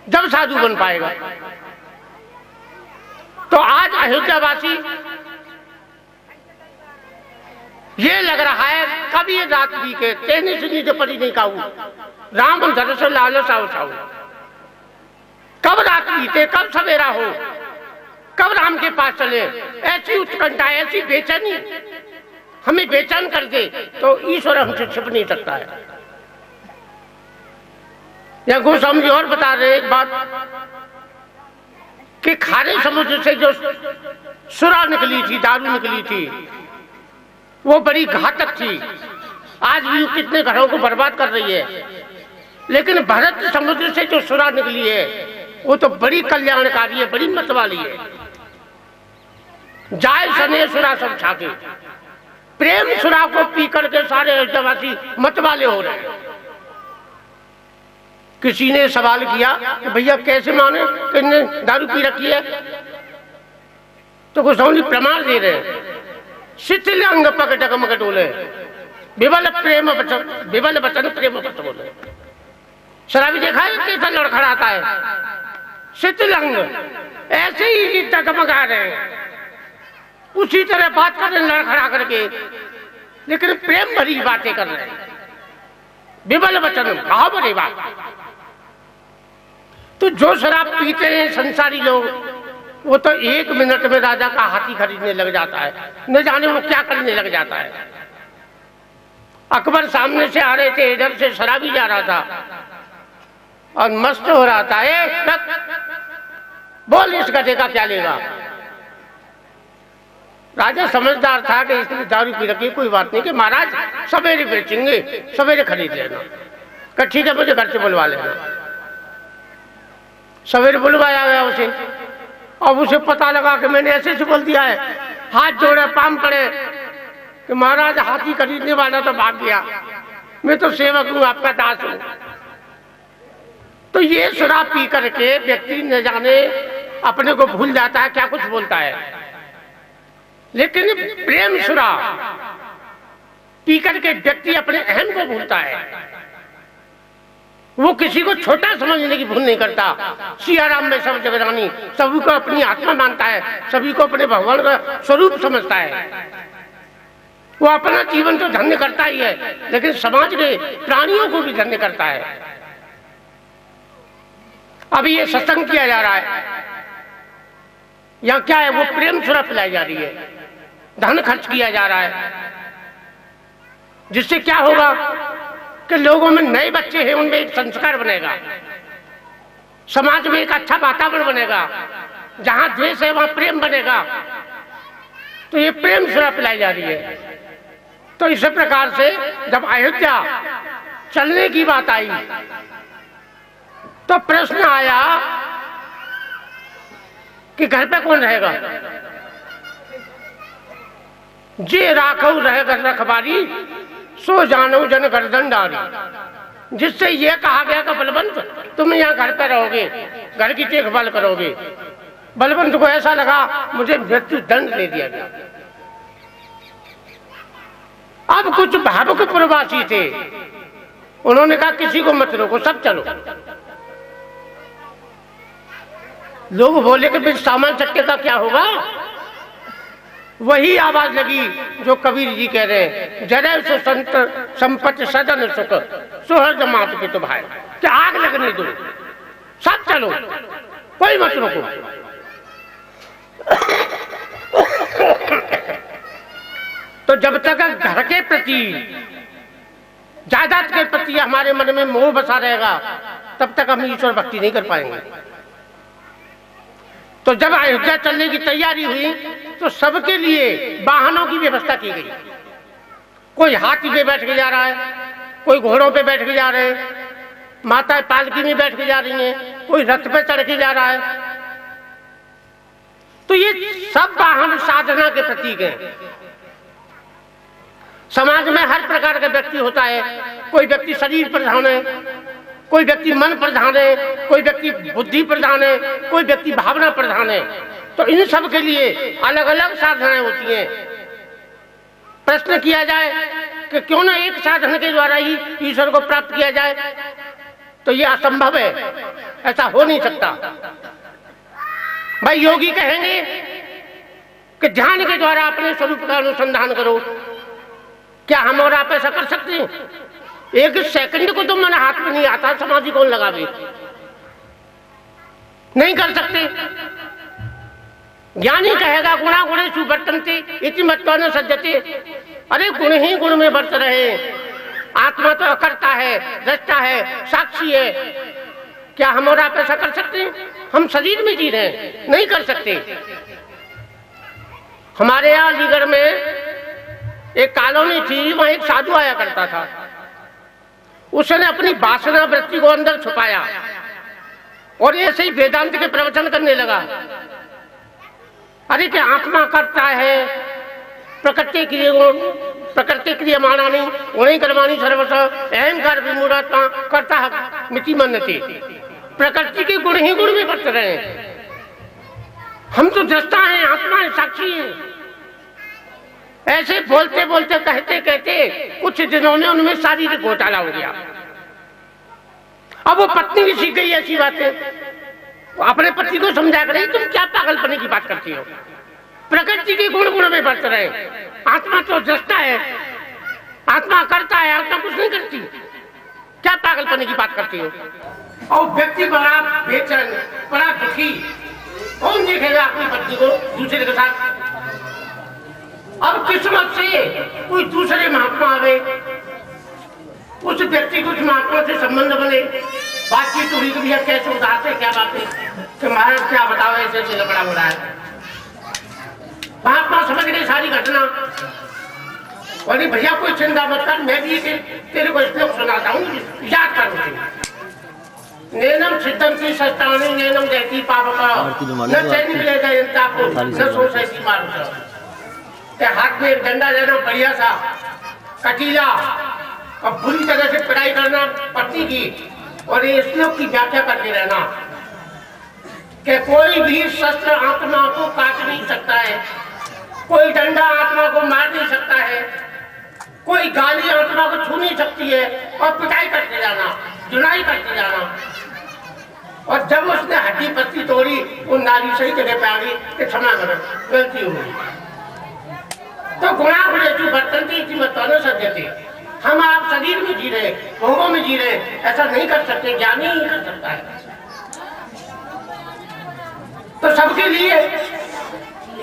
जब साधु बन पाएगा। तो आज अयोध्यावासी ये लग रहा है कभी रात भी के तेने से नीचे पड़ी नहीं काऊ, राम दरअसल लाल साऊ साऊ। कब रात बीते, कब सवेरा हो, कब राम के पास चले, ऐसी उत्कंठा, ऐसी बेचैनी हमें बेचैन कर दे तो ईश्वर हमसे छिप नहीं सकता है। या गोस्वामी जी और बता रहे एक बात कि खारे समुद्र से जो सुरा निकली थी, दारू निकली थी, वो बड़ी घातक थी, आज भी कितने घरों को बर्बाद कर रही है। लेकिन भरत समुद्र से जो सुरा निकली है वो तो बड़ी कल्याणकारी है, बड़ी मत वाली है। जाय सने सुरा सब छाके, प्रेम सुरा को पी करके सारे अयोध्यावासी मत वाले हो रहे हैं। किसी ने सवाल किया कि भैया कैसे माने कि इन्हें दारू पी रखी है, तो गोस्वामी प्रमाण दे रहे हैं, शिथिल अंग पक डगमग डोले, विबल प्रेम वचन, विबल वचन प्रेम वचन बोले। शराबी देखा है कैसा लड़खड़ाता है, शिथिल अंग ऐसे ही डगमगा रहे हैं, उसी तरह बात कर रहे हैं लड़खड़ा करके, लेकिन प्रेम भरी बातें कर रहे हैं, विबल वचन भाव भरी बात। तो जो शराब पीते हैं संसारी लोग, वो तो 1 मिनट में राजा का हाथी खरीदने लग जाता है, न जाने वो क्या करने लग जाता है। अकबर सामने से आ रहे थे, इधर से शराबी जा रहा था और मस्त हो रहा था। बोल इस गधे का क्या लेगा। राजा समझदार था कि इसने दारू पी रखी, कोई बात नहीं कि महाराज सवेरे बेचेंगे, सवेरे खरीद लेना। कहा ठीक है मुझे घर से बुलवा लेना। सवेरे बुलवाया गया उसे, अब उसे पता लगा कि मैंने ऐसे से बोल दिया है, हाथ जोड़े पाम पड़े कि महाराज हाथी खरीदने वाला तो भाग गया, मैं तो सेवक हूं, आपका दास हूं। तो ये शराब पी करके व्यक्ति न जाने अपने को भूल जाता है, क्या कुछ बोलता है। लेकिन प्रेम शराब पी करके व्यक्ति अपने अहम को भूलता है, वो किसी को छोटा समझने की भूल नहीं करता। सिया राम में सब जगरानी, सभी को अपनी आत्मा मानता है, सभी को अपने भगवान का स्वरूप समझता है। वो अपना जीवन तो धन्य करता ही है, लेकिन समाज के प्राणियों को भी धन्य करता है। अभी ये सत्संग किया जा रहा है, या क्या है, वो प्रेम सुरा पिलाई जा रही है, धन खर्च किया जा रहा है, जिससे क्या होगा कि लोगों में नए बच्चे हैं, उनमें एक संस्कार बनेगा, समाज में एक अच्छा वातावरण बनेगा, जहां द्वेष है वहां प्रेम बनेगा। तो ये प्रेम सुरा पिलाई जा रही है। तो इस प्रकार से जब अयोध्या चलने की बात आई तो प्रश्न आया कि घर पे कौन रहेगा। जे राखऊ रहेगा रखबारी, सो जानो जन गर्दन डारी। जिससे यह कहा गया कि बलवंत तुम यहाँ घर पे रहोगे, घर की देखभाल करोगे। बलवंत को ऐसा लगा मुझे मृत्यु दंड दे दिया गया। अब कुछ भावुक प्रवासी थे, उन्होंने कहा किसी को मत रोको, सब चलो। लोग बोले कि फिर सामान चक्के का क्या होगा। वही आवाज लगी जो कबीर जी कह रहे हैं, जरे सो संत संपत्ति सदन सुख, सुहृद मात पितु भाई, कि आग लगने दो, सब चलो, कोई मत रोको। तो जब तक घर के प्रति, जायदाद के प्रति हमारे मन में मोह बसा रहेगा, तब तक हम ईश्वर भक्ति नहीं कर पाएंगे। तो जब अयोध्या चलने की तैयारी हुई तो सबके लिए वाहनों की व्यवस्था की गई। कोई हाथी पे बैठ के जा रहा है, कोई घोड़ों पे बैठ के जा रहे हैं, माताएं पालकी में बैठ के जा रही हैं, कोई रथ पे चढ़ के जा रहा है। तो ये सब वाहन साधना के प्रतीक हैं। समाज में हर प्रकार का व्यक्ति होता है, कोई व्यक्ति शरीर प्रधान है, कोई व्यक्ति मन प्रधान है, कोई व्यक्ति बुद्धि प्रधान है, कोई व्यक्ति भावना प्रधान है। तो इन सब के लिए अलग अलग साधनाएं होती हैं। प्रश्न किया जाए कि क्यों ना एक साधन के द्वारा ही ईश्वर को प्राप्त किया जाए, तो यह असंभव है, ऐसा हो नहीं सकता। भाई योगी कहेंगे कि ध्यान के द्वारा अपने स्वरूप का अनुसंधान करो, क्या हम और आप ऐसा कर सकते हैं? एक सेकंड को तो मैंने हाथ में नहीं आता, समाधि कौन लगावे? नहीं कर सकते। ज्ञानी कहेगा गुणा गुणेषु वर्तन्ते इति मत्वा न सज्जते। अरे गुण ही गुण में वर्त रहे। आत्मा तो अकर्ता है, दृष्टा है, साक्षी है। क्या हम और आप ऐसा कर सकते हैं? हम शरीर में जी रहे हैं, नहीं कर सकते। हमारे यहाँ अलीगढ़ में एक कॉलोनी थी, वहां एक साधु आया करता था। उसने अपनी वासना वृत्ति को अंदर छुपाया और ऐसे ही वेदांत के प्रवचन करने लगा। अरे क्या आत्मा करता है, प्रकृति क्रियमाणा नहीं उन्हें कर्माणी सर्वस अहंकार विमूढ़ात्मा करता है मिति मन्यते। प्रकृति के गुण ही गुण में वर्त रहे हैं। हम तो दृष्टा हैं, आत्मा है, साक्षी है। ऐसे बोलते बोलते कहते कहते कुछ दिनों में उनमें शारीरिक घोटाला हो गया। अब वो पत्नी भी सीख गई ऐसी बातें। अपने पति को समझा कर तुम क्या पागलपने की बात करती हो? प्रकृति के गुण गुण में बरत रहे। आत्मा तो दृष्टा है, आत्मा करता है, आत्मा कुछ नहीं करती। क्या पागलपने की बात करती हो? और व्यक्ति बड़ा बेचैन, बड़ा दुखी। कौन देखेगा अपनी पत्नी को दूसरे के साथ? अब किस्मत से कोई दूसरे महात्मा आवे, उस व्यक्ति को उस महात्मा से संबंध बने, बातचीत हुई कि भैया कैसे उदास है, क्या बात है, कि महाराज क्या बताओ ऐसे ऐसे लफड़ा हो रहा है। महात्मा समझ गए सारी घटना। बोले भैया कोई चिंता मत कर, मैं भी तेरे को श्लोक सुनाता हूँ, याद कर मुझे। नैनम सिद्धम की सस्तानी नैनम जयती पापका न चैन मिलेगा जनता को न सोच ऐसी मारूं। हाथ में एक डंडा लेना बढ़िया सा कटीला और बुरी तरह से पिटाई करना पत्नी की, और ये श्लोक की व्याख्या करते रहना कि कोई भी शस्त्र आत्मा को काट नहीं सकता है, कोई डंडा आत्मा को मार नहीं सकता है, कोई गाली आत्मा को छू नहीं सकती है, और पिटाई करते जाना, जुनाई करते जाना। और जब उसने हड्डी पत्ती तोड़ी, वो नारी सही जगह पे आ गई कि क्षमा करो, गलती हो गई। तो गुणा गुणेषु वर्तन्ते इति मत्वा न सज्जते। हम आप शरीर में जी रहे, भोगों में जी रहे, ऐसा नहीं कर सकते। ज्ञानी ही कर सकता है। तो सबके लिए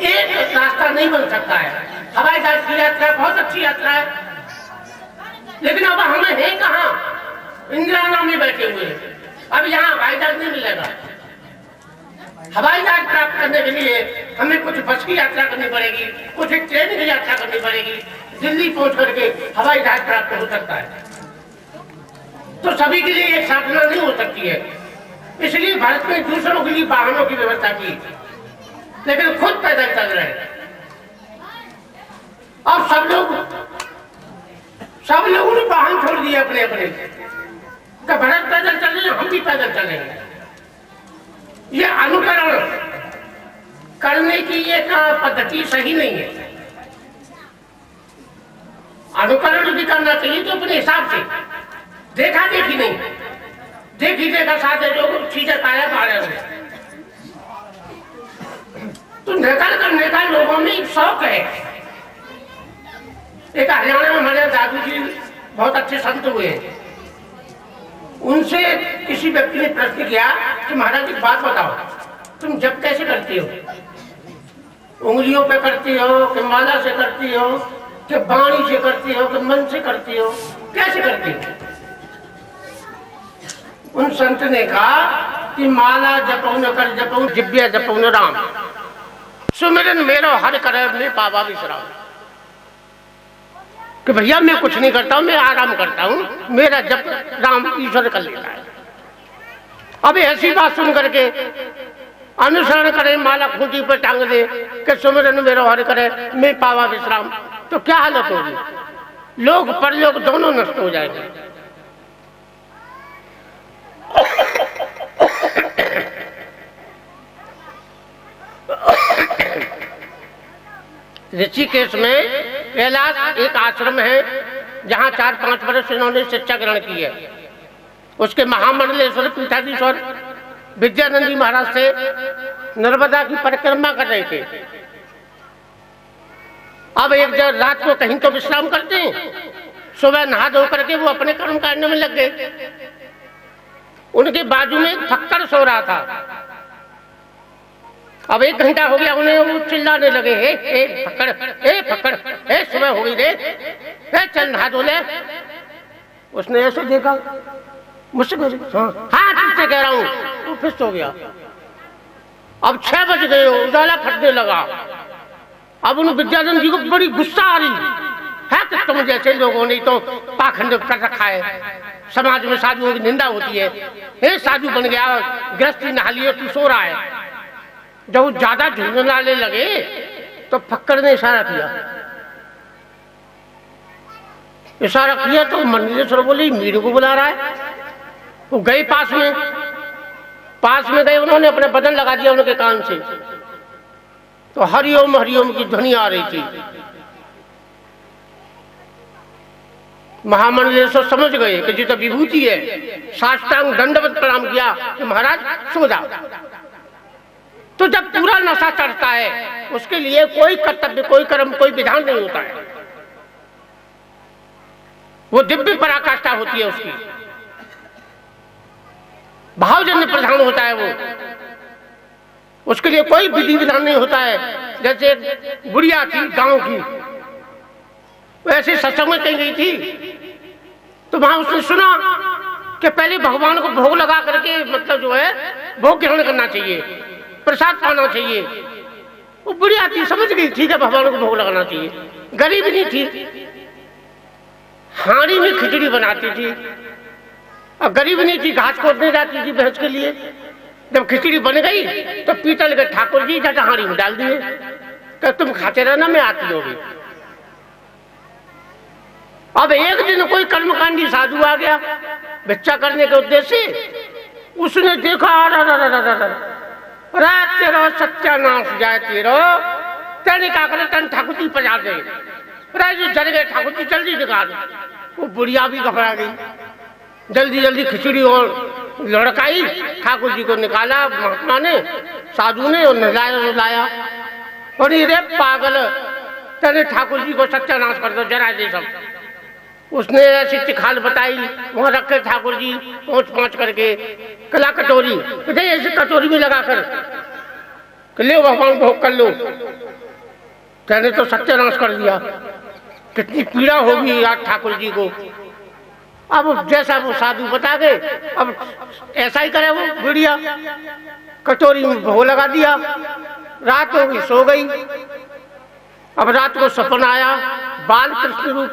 एक रास्ता नहीं बन सकता है। हवाई जहाज की यात्रा बहुत अच्छी यात्रा है, लेकिन अब हमें है कहाँ? इंदिराना में बैठे हुए हैं। अब यहाँ हवाई जहाज नहीं मिलेगा। हवाई जहाज प्राप्त करने के लिए हमें कुछ बस की यात्रा करनी पड़ेगी, कुछ ट्रेन की यात्रा करनी पड़ेगी। दिल्ली पहुंच करके हवाई जहाज प्राप्त हो सकता है। तो सभी के लिए एक साधना नहीं हो सकती है। इसलिए भारत में दूसरों के लिए वाहनों की व्यवस्था की, लेकिन खुद पैदल चल रहे हैं। अब सब लोगों ने वाहन छोड़ दिए अपने अपने। तो भारत पैदल चल रहे हैं, हम भी पैदल चलेंगे। ये अनुकरण करने की एक पद्धति सही नहीं है। अनुकरण भी करना चाहिए तो अपने हिसाब से, देखा देखी नहीं। देखी देखा साथ लोग चीजें पाया पा रहे हो। तो नकल करने का लोगों में एक शौक है। एक हरियाणा में हमारे दादू जी बहुत अच्छे संत हुए। उनसे किसी व्यक्ति ने प्रश्न किया कि महाराज एक बात बताओ, तुम जप कैसे करती हो? उंगलियों पे करती हो कि माला से करती हो कि वाणी से करती हो कि मन से करती हो, कैसे करती हो? उन संत ने कहा कि माला जपो न कर जपो जिव्या जपो न राम, सुमिरन मेरो हर करे में पावा विश्राम। कि भैया मैं कुछ नहीं करता हूं, मैं आराम करता हूं, मेरा जप राम ईश्वर कर लेता है। अब ऐसी बात सुन करके अनुसरण करे, माला खूंटी पर टांग दे कि सुमिरन मेरो हर करे मैं पावा विश्राम, तो क्या हालत होगी? लोग परलोक दोनों नष्ट हो जाएंगे। ऋषिकेश में कैलाश एक आश्रम है, जहाँ 4-5 वर्ष इन्होंने शिक्षा ग्रहण की है। उसके महामंडलेश्वर पीठाधीश्वर विद्यानंदी महाराज से नर्मदा की परिक्रमा कर रहे थे। अब एक जगह रात को कहीं तो विश्राम करते हैं, सुबह नहा धो करके वो अपने कर्म करने में लग गए। उनके बाजू में एक फक्कड़ सो रहा था। अब 1 घंटा हो गया, उन्हें वो चिल्लाने लगे, हे फक्कड़, हे फक्कड़, हे सुबह हो गई रे, हे चल नहा धो ले। उसने ऐसे देखा, मुझसे हाँ तुझसे कह रहा हूं, वो फिर सो गया। अब 6 बज गए, उजाला फटने लगा। अब उन विद्याधर जी को बड़ी गुस्सा आ रही है कि तुम जैसे लोगों ने तो पाखंड कर रखा है, समाज में साधुओं की निंदा होती है। हे साधु बन गया, गृहस्थी नहा लिए, तू सो रहा है। जब ज्यादा झुंझुलाने लगे तो फक्कड़ ने इशारा किया। इशारा किया तो मंडलेश्वर बोले मीरू को बुला रहा है। वो गए पास में गए, उन्होंने अपने बदन लगा दिया उनके कान से, तो हरिओम हरिओम की ध्वनि आ रही थी। महामंडलेश्वर समझ गए कि जी तो विभूति है, साष्टांग दंडवत प्रणाम किया कि महाराज सो जाओ। तो जब पूरा नशा चढ़ता है उसके लिए कोई कर्तव्य, कोई कर्म, कोई विधान नहीं होता है। वो दिव्य पराकाष्ठा होती है, उसकी भावजन्य प्रधान होता है वो। उसके लिए कोई विधि विधान नहीं होता है। जैसे बुढ़िया थी गांव की, वैसे सत्संग में कहीं गई थी तो वहां उसने सुना कि पहले भगवान को भोग लगा करके, मतलब जो है भोग ग्रहण करना चाहिए, प्रसाद पाना चाहिए। वो बुढ़िया थी, समझ गई ठीक है भगवान को भोग लगाना चाहिए। गरीब नहीं थी, हांडी में खिचड़ी बनाती थी, और गरीब नहीं थी, घास खोदने जाती थी भैंस के लिए। जब खिचड़ी बन गई तो पीतल के ठाकुर जी जाकर हांडी में डाल दिए, तो तुम खाते रहना, मैं आती होगी। अब एक दिन कोई कर्मकांडी साधु आ गया भिक्षा करने के उद्देश्य से। उसने देखा, तेरा सत्यानाश जाए, तेरे क्या करे, तन ठाकुर जी पजा दे, जो जल गए ठाकुर जी जल्दी निकाल। वो बुढ़िया भी घबरा गई, जल्दी जल्दी खिचड़ी और लड़काई, ठाकुर जी को निकाला महात्मा ने, साधु ने, और नहलाया। और ये पागल, तेरे ठाकुर जी को सत्यानाश कर दो, जरा दे सब। उसने ऐसी तिखाल बताई, वहां रखे ठाकुर जी पहुंच करके कला कटोरी, ऐसे कटोरी में लगाकर ले भगवान भोग कर लो। कहने तो सत्यानाश कर दिया, कितनी पीड़ा होगी आज ठाकुर जी को। अब जैसा वो साधु बता गए, अब ऐसा ही करे वो बुढ़िया, कटोरी में भोग लगा दिया। रात हो गई, सो गई। अब रात को सपना आया, बाल कृष्ण रूप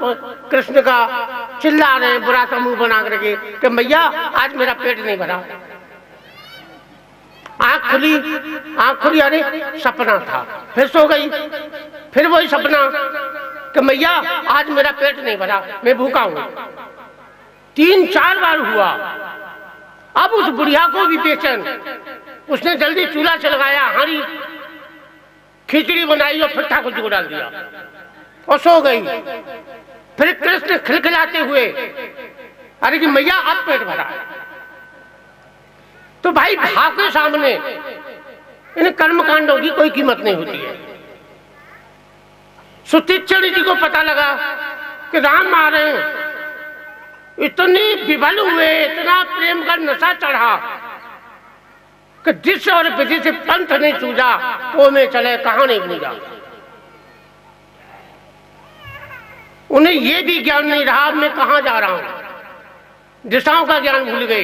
कृष्ण का चिल्ला रहे, बुरा सा मुंह बना करके कि मैया आज मेरा पेट नहीं भरा। आंख खुली, अरे सपना था। फिर सो गई, फिर वही सपना कि मैया आज मेरा पेट नहीं भरा, मैं भूखा हूं। 3-4 बार हुआ। अब उस बुढ़िया को भी बेचैन, उसने जल्दी चूल्हा से लगाया, हांडी खिचड़ी बनाई और फिर ठाकुर जी को डाल दिया और सो गई। फिर कृष्ण खिलखिलाते हुए, अरे कि मैया अब पेट भरा। तो भाई भाव के सामने इन कर्मकांडों की कोई कीमत नहीं होती है। सुतीक्षण जी को पता लगा कि राम आ रहे हैं, इतने विभल हुए, इतना प्रेम का नशा चढ़ा कि जिस और विधि से पंथ नहीं सूझा वो में चले, कहां नहीं भूजा। उन्हें ये भी ज्ञान नहीं रहा मैं कहां जा रहा हूं। दिशाओं का ज्ञान भूल गए,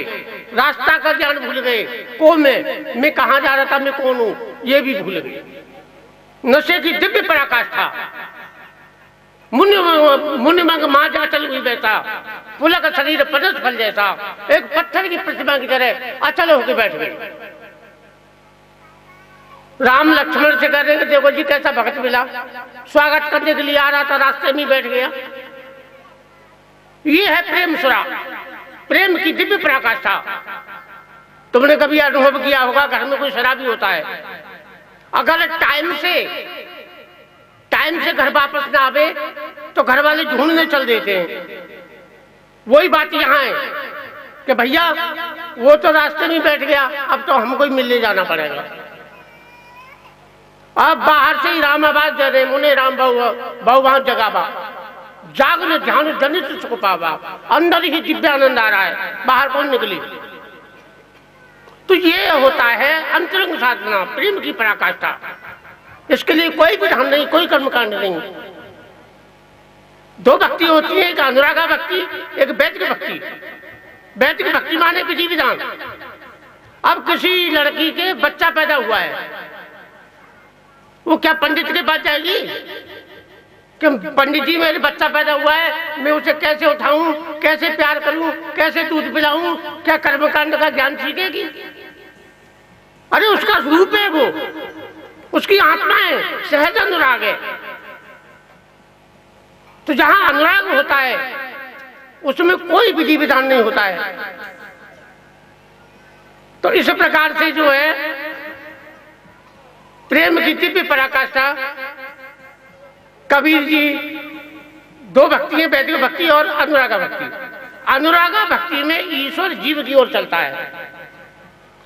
रास्ता का ज्ञान भूल गए, को मैं कहां जा रहा था, मैं कौन हूं, ये भी भूल गए। नशे की दिव्य पराकाष्ठा, मुनि मंग मां जा चल हुई बैठा, पुलक शरीर पदस फल जैसा, एक पत्थर की प्रतिमा की तरह अचल होकर बैठ गए। राम लक्ष्मण से कह रहे हैं, देखो जी कैसा भक्त मिला, स्वागत करने के लिए आ रहा था, रास्ते में बैठ गया। ये है प्रेम सुरा, प्रेम की दिव्य पराकाष्ठा। तुमने कभी अनुभव किया होगा, घर में कोई शराबी होता है, अगर टाइम से घर वापस ना आवे तो घर वाले ढूंढने चल देते हैं। वही बात यहाँ है कि भैया वो तो रास्ते में बैठ गया, अब तो हमको ही मिलने जाना पड़ेगा। अब बाहर से ही राम आवाज दे रहे, मुने राम बहु जगावा, जागृत ध्यान जनित सुख पावा, अंदर ही दिव्यानंद आ रहा है, बाहर कौन निकली। तो ये होता है अंतरंग साधना, प्रेम की पराकाष्ठा। इसके लिए कोई विधान नहीं, कोई कर्मकांड नहीं। दो भक्ति होती है, एक अनुरागा भक्ति, एक वैदिक भक्ति। वैदिक भक्ति माने विधि विधान। अब किसी लड़की के बच्चा पैदा हुआ है, वो क्या पंडित के पास जाएगी कि पंडित जी मेरे बच्चा पैदा हुआ है, मैं उसे कैसे उठाऊं, कैसे प्यार करूं, कैसे दूध पिलाऊं, क्या कर्मकांड का ज्ञान सीखेगी? अरे उसका रूप है वो, उसकी आत्मा है, सहज अनुराग है। तो जहां अनुराग होता है उसमें कोई विधि विधान नहीं होता है। तो इस प्रकार से जो है प्रेम की दिव्य पराकाष्ठा, कबीर जी दो भक्ति है, वैदिक भक्ति और अनुरागा भक्ति। अनुरागा भक्ति में ईश्वर जीव की ओर चलता है,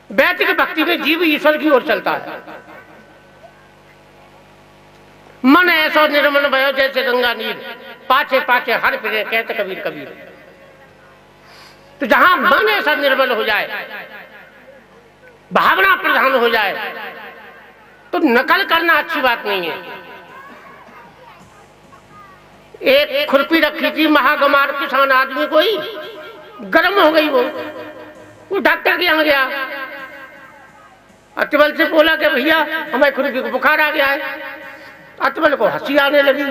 वैदिक भक्ति में जीव ईश्वर की ओर चलता है। मन ऐसा निर्मल भयो जैसे गंगा नीर, पाछे पाछे हर फिरे कहते कबीर कबीर। तो जहां मन ऐसा निर्मल हो जाए, भावना प्रधान हो जाए, तो नकल करना अच्छी बात नहीं है। एक खुरपी रखी थी महागमार किसान आदमी, कोई गर्म हो गई, वो डॉक्टर के यहाँ गया, अतबल से बोला कि भैया हमारी खुरपी को बुखार आ गया है। अतबल को हंसी आने लगी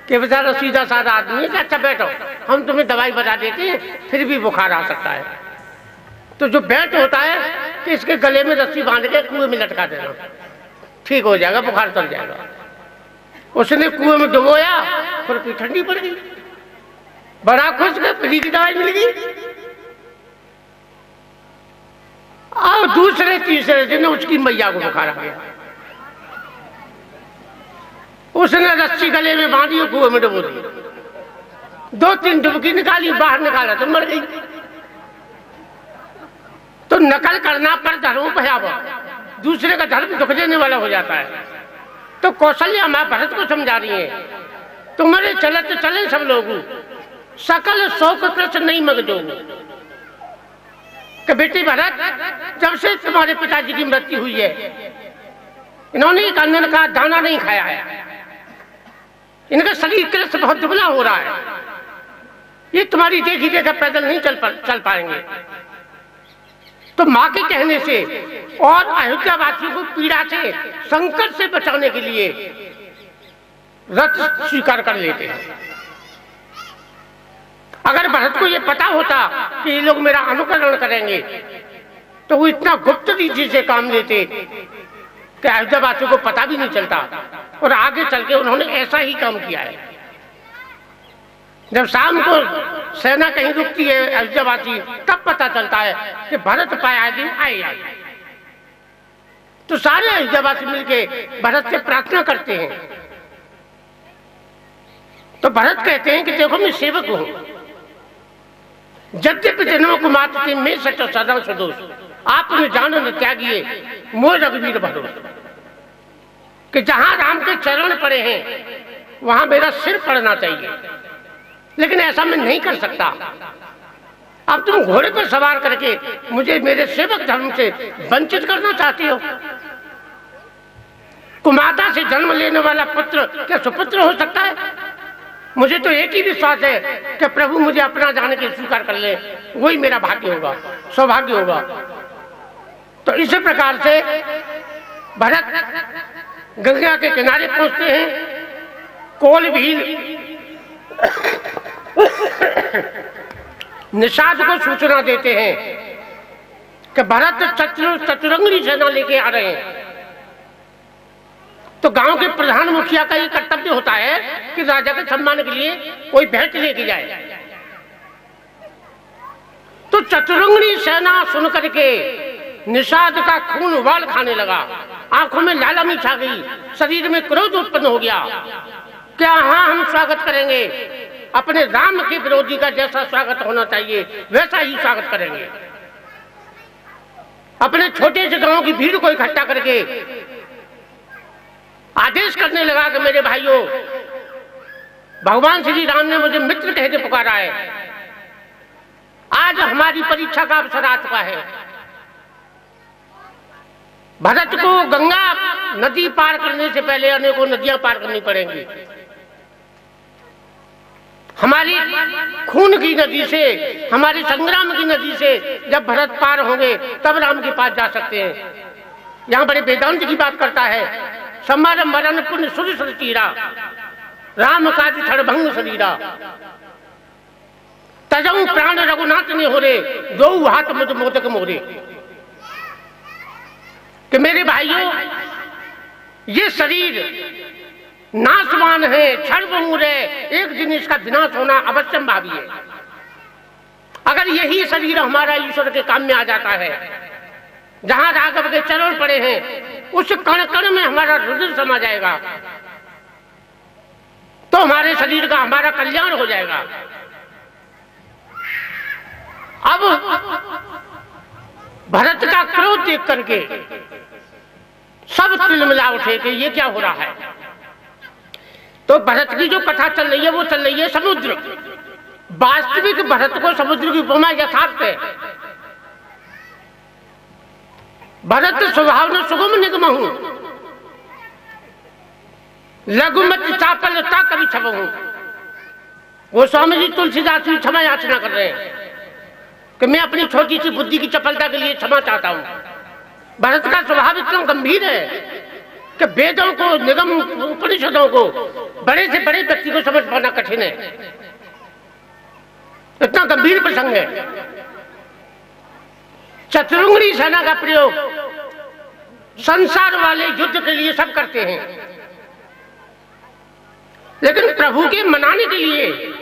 कि बेचारा सीधा साधा आदमी है, अच्छा बैठो हम तुम्हें दवाई बता देते हैं, फिर भी बुखार आ सकता है। तो जो बैठ होता है कि इसके गले में रस्सी बांध के कुएं में लटका देना, ठीक हो जाएगा, बुखार चल जाएगा। उसने कुएं में डुबोया, खुरपी ठंडी पड़ गई, बड़ा खुश गया, फ्री की दवाई मिल गई। और दूसरे तीसरे दिन उसकी मैया को बुखार आ गया, उसने रस्सी गले में बांधी, कुएं में डुबो दी, 2-3 डुबकी निकाली, बाहर निकाला तो मर गई। तो नकल करना पर धर्म भयावह, दूसरे का धर्म दुख देने वाला हो जाता है। तो कौशल्या मां भरत को समझा रही है, तुम्हारे चलत चले सब लोग, सकल शोक कृष्ण नहीं मगजो। कि बेटी भरत, जब से तुम्हारे पिताजी की मृत्यु हुई है, इन्होंने एक अन्न का दाना नहीं खाया है, इनका शरीर कृष्ण बहुत दुबला हो रहा है, ये तुम्हारी देखी देखा पैदल नहीं चल पाएंगे। तो मां के कहने से और अयोध्या वासियों को पीड़ा से, संकट से बचाने के लिए रथ स्वीकार कर लेते हैं। अगर भरत को यह पता होता कि ये लोग मेरा अनुकरण करेंगे, तो वो इतना गुप्त रीति से काम लेते कि अयोध्या वासियों को पता भी नहीं चलता। और आगे चल के उन्होंने ऐसा ही काम किया है। जब शाम को सेना कहीं रुकती है अयोध्यावासी, तब पता चलता है कि भरत पाया दिन आए। तो सारे अयोध्यावासी मिलके भरत से प्रार्थना करते हैं। तो भरत कहते हैं कि देखो मैं सेवक हूं, यद्यपि जन्मों को मातते मैं सच सदा सदोष, आपने जानो न त्यागिए मोर रघुवीर भरोस। कि जहां राम के चरण पड़े हैं वहां मेरा सिर पड़ना चाहिए, लेकिन ऐसा मैं नहीं कर सकता। अब तुम घोड़े पर सवार करके मुझे मेरे सेवक धर्म से वंचित करना चाहती हो। कुमाता से जन्म लेने वाला पुत्र क्या सुपुत्र हो सकता है? मुझे तो एक ही विश्वास है कि प्रभु मुझे अपना जाने के स्वीकार कर ले, वही मेरा भाग्य होगा, सौभाग्य होगा। तो इसी प्रकार से भरत गंगा के किनारे पहुंचते हैं। कोल भील निषाद को सूचना देते हैं कि भरत चतुरंगी सेना लेके आ रहे हैं। तो गांव के प्रधान मुखिया का ये कर्तव्य होता है कि राजा के सम्मान के लिए कोई भेंट लेके जाए। तो चतुरंगी सेना सुनकर के निषाद का खून उबाल खाने लगा, आंखों में लालमी छा गई, शरीर में क्रोध उत्पन्न हो गया। क्या हाँ हम स्वागत करेंगे, अपने राम के विरोधी का जैसा स्वागत होना चाहिए वैसा ही स्वागत करेंगे। अपने छोटे से गांव की भीड़ को इकट्ठा करके आदेश करने लगा कि मेरे भाइयों, भगवान श्री राम ने मुझे मित्र कह के पुकारा है, आज हमारी परीक्षा का अवसर आ चुका है। भरत को गंगा नदी पार करने से पहले अनेकों नदियां पार करनी पड़ेंगी। हमारी खून की नदी से, हमारे संग्राम की नदी से जब भरत पार होंगे तब राम के पास जा सकते हैं। यहाँ बड़े वेदांत की बात करता है, समारंभ मरण पुण्य सुर सुर तीरा, राम काज क्षणभंग शरीरा, तजऊ प्राण रघुनाथ ने हो रे, दो हाथ मुझ मोदक मोरे। कि मेरे भाइयों, ये शरीर नाशवान है, क्षणभंगुर है, एक दिन इसका विनाश होना अवश्यंभावी है। अगर यही शरीर हमारा ईश्वर के काम में आ जाता है, जहां राघव के चरण पड़े हैं, उस कण कण में हमारा रुधिर समा जाएगा, तो हमारे शरीर का हमारा कल्याण हो जाएगा। अब भरत का क्रोध देख करके सब तिलमिला उठे कि ये क्या हो रहा है। तो भरत की जो कथा चल रही है वो चल रही है समुद्र। वास्तविक भरत को समुद्र की उपमा यथार्थ है। भरत स्वभाव न सुगम निगमहु, लघुमति चापलता कभी छबहु। गोस्वामी जी तुलसीदास जी क्षमा याचना कर रहे हैं कि मैं अपनी छोटी सी बुद्धि की चपलता के लिए क्षमा चाहता हूं। भरत का स्वभाव इतना गंभीर है कि वेदों को, निगम उपनिषदों को, बड़े से बड़े व्यक्ति को समझ पाना कठिन है। इतना गंभीर प्रसंग है। चतुरंगी सेना का प्रयोग संसार वाले युद्ध के लिए सब करते हैं, लेकिन प्रभु के मनाने के लिए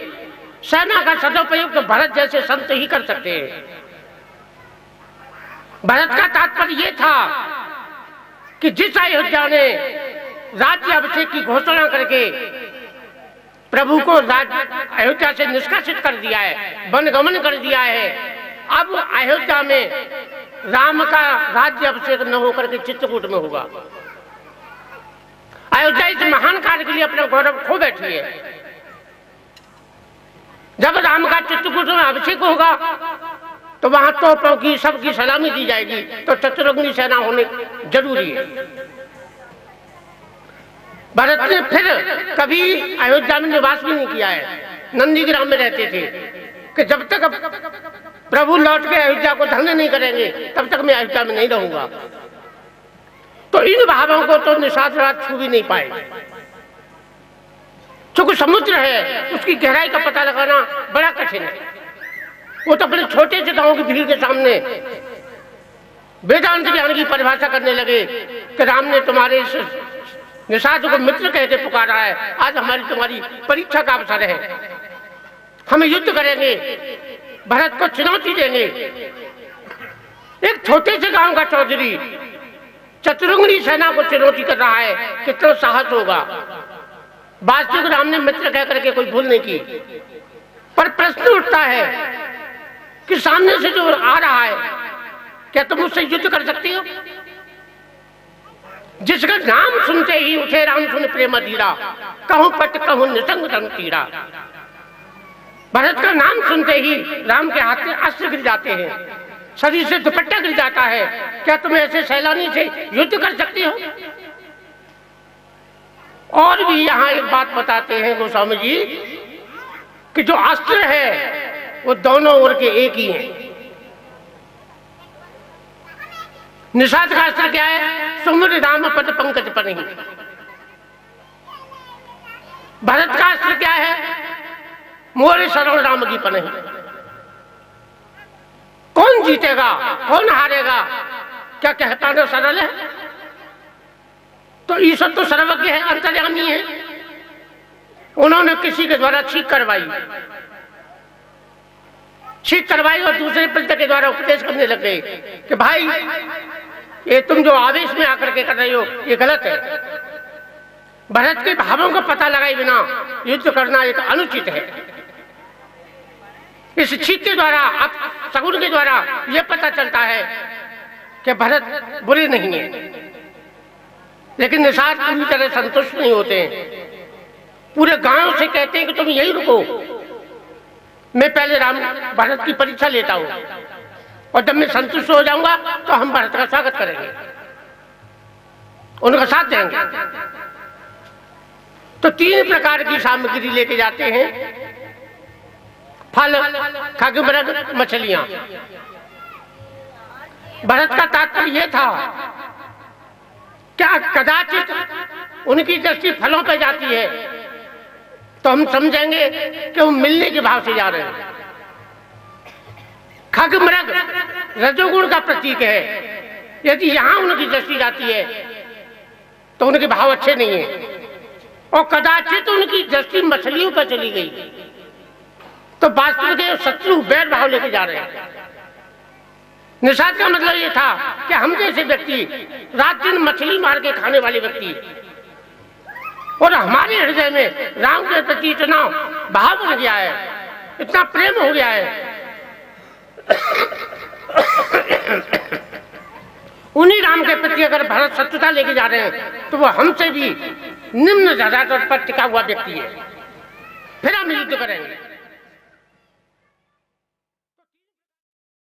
सेना का सदुपयोग तो भरत जैसे संत ही कर सकते हैं। भरत का तात्पर्य यह था कि जिस अयोध्या ने राज्य अभिषेक की घोषणा करके प्रभु को अयोध्या से निष्कासित कर दिया है, वनगमन कर दिया है, अब अयोध्या में राम का राज्य अभिषेक न होकर के चित्रकूट में होगा। अयोध्या इस महान कार्य के लिए अपना गौरव खो बैठी है। जब राम का चित्रकूट में अभिषेक होगा तो वहां तोपों की सबकी सलामी दी जाएगी, तो चतुरंगी सेना होने जरूरी है। भरत ने फिर कभी अयोध्या में निवास भी नहीं किया है, नंदीग्राम में रहते थे कि जब तक प्रभु लौट के अयोध्या को धन्य नहीं करेंगे तब तक मैं अयोध्या में नहीं रहूंगा। तो इन भावों को तो निषाद राज छू भी नहीं पाए। चूंकि समुद्र है, उसकी गहराई का पता लगाना बड़ा कठिन है। वो तो अपने छोटे से गांव की भीड़ के सामने वेदांत ज्ञान की परिभाषा करने लगे कि राम ने तुम्हारे इस निषाद को मित्र कह के पुकारा है, आज हमारी तुम्हारी परीक्षा का अवसर है, हम युद्ध करेंगे, भरत को चुनौती देंगे। एक छोटे से गांव का चौधरी चतुरंगी सेना को चुनौती कर रहा है, कितना साहस होगा। वास्तविक राम ने मित्र कह करके कोई भूल नहीं की, पर प्रश्न उठता है कि सामने से जो आ रहा है, क्या तुम उससे युद्ध कर सकती हो? जिसका नाम सुनते ही उठे राम सुन प्रेम धीरा, कहूं पट कहूं निसंग धन तीरा। भरत का नाम सुनते ही राम के हाथ में अस्त्र गिर जाते हैं, शरीर से दुपट्टा गिर जाता है। क्या तुम ऐसे सैलानी से युद्ध कर सकती हो? और भी यहाँ एक बात बताते हैं गोस्वामी जी कि जो अस्त्र है वो दोनों ओर के एक ही हैं। निषाद का अस्त्र क्या है? सुमिर राम पद पंकज पनहि। भरत का अस्त्र क्या है? मोरे शरण राम की पनहि। कौन जीतेगा, कौन हारेगा, क्या कह पाना सरल है? तो ईश्वर तो सर्वज्ञ है, अंतर्यामी है। उन्होंने किसी के द्वारा छींक करवाई और दूसरे पंडित के द्वारा उपदेश करने लग गए कि भाई ये तुम जो आवेश में आकर के कर रहे हो ये गलत है। भरत के भावों को पता लगाए बिना युद्ध करना एक अनुचित है। इस छींक के द्वारा, अब शकुन के द्वारा यह पता चलता है कि भरत बुरे नहीं है। लेकिन निषाद पूरी तरह संतुष्ट नहीं होते हैं। पूरे गांव से कहते हैं कि तुम यही रुको, मैं पहले राम भरत की परीक्षा लेता हूं और जब मैं संतुष्ट हो जाऊंगा तो हम भरत का स्वागत करेंगे, उनका साथ देंगे। तो 3 प्रकार की सामग्री लेके जाते हैं, फल, खगमृग, मछलियां। भरत का तात्पर्य यह था क्या कदाचित उनकी दृष्टि फलों पर जाती है तो हम समझेंगे कि वो मिलने के भाव से जा रहे हैं। खगमृग रजोगुण का प्रतीक है, यदि यहां उनकी दृष्टि जाती है तो उनके भाव अच्छे नहीं है। और कदाचित उनकी दृष्टि मछलियों पर चली गई तो वास्तविक के शत्रु बैर भाव लेके जा रहे हैं। निषाद का मतलब ये था कि हम जैसे व्यक्ति, रात दिन मछली मार के खाने वाले व्यक्ति, और हमारे हृदय में राम के प्रति इतना भाव बन गया है, इतना प्रेम हो गया है, उन्हीं राम के प्रति अगर भरत शत्रुता लेके जा रहे हैं तो वो हमसे भी निम्न धरातल पर टिका हुआ व्यक्ति है, फिर हम युद्ध करेंगे।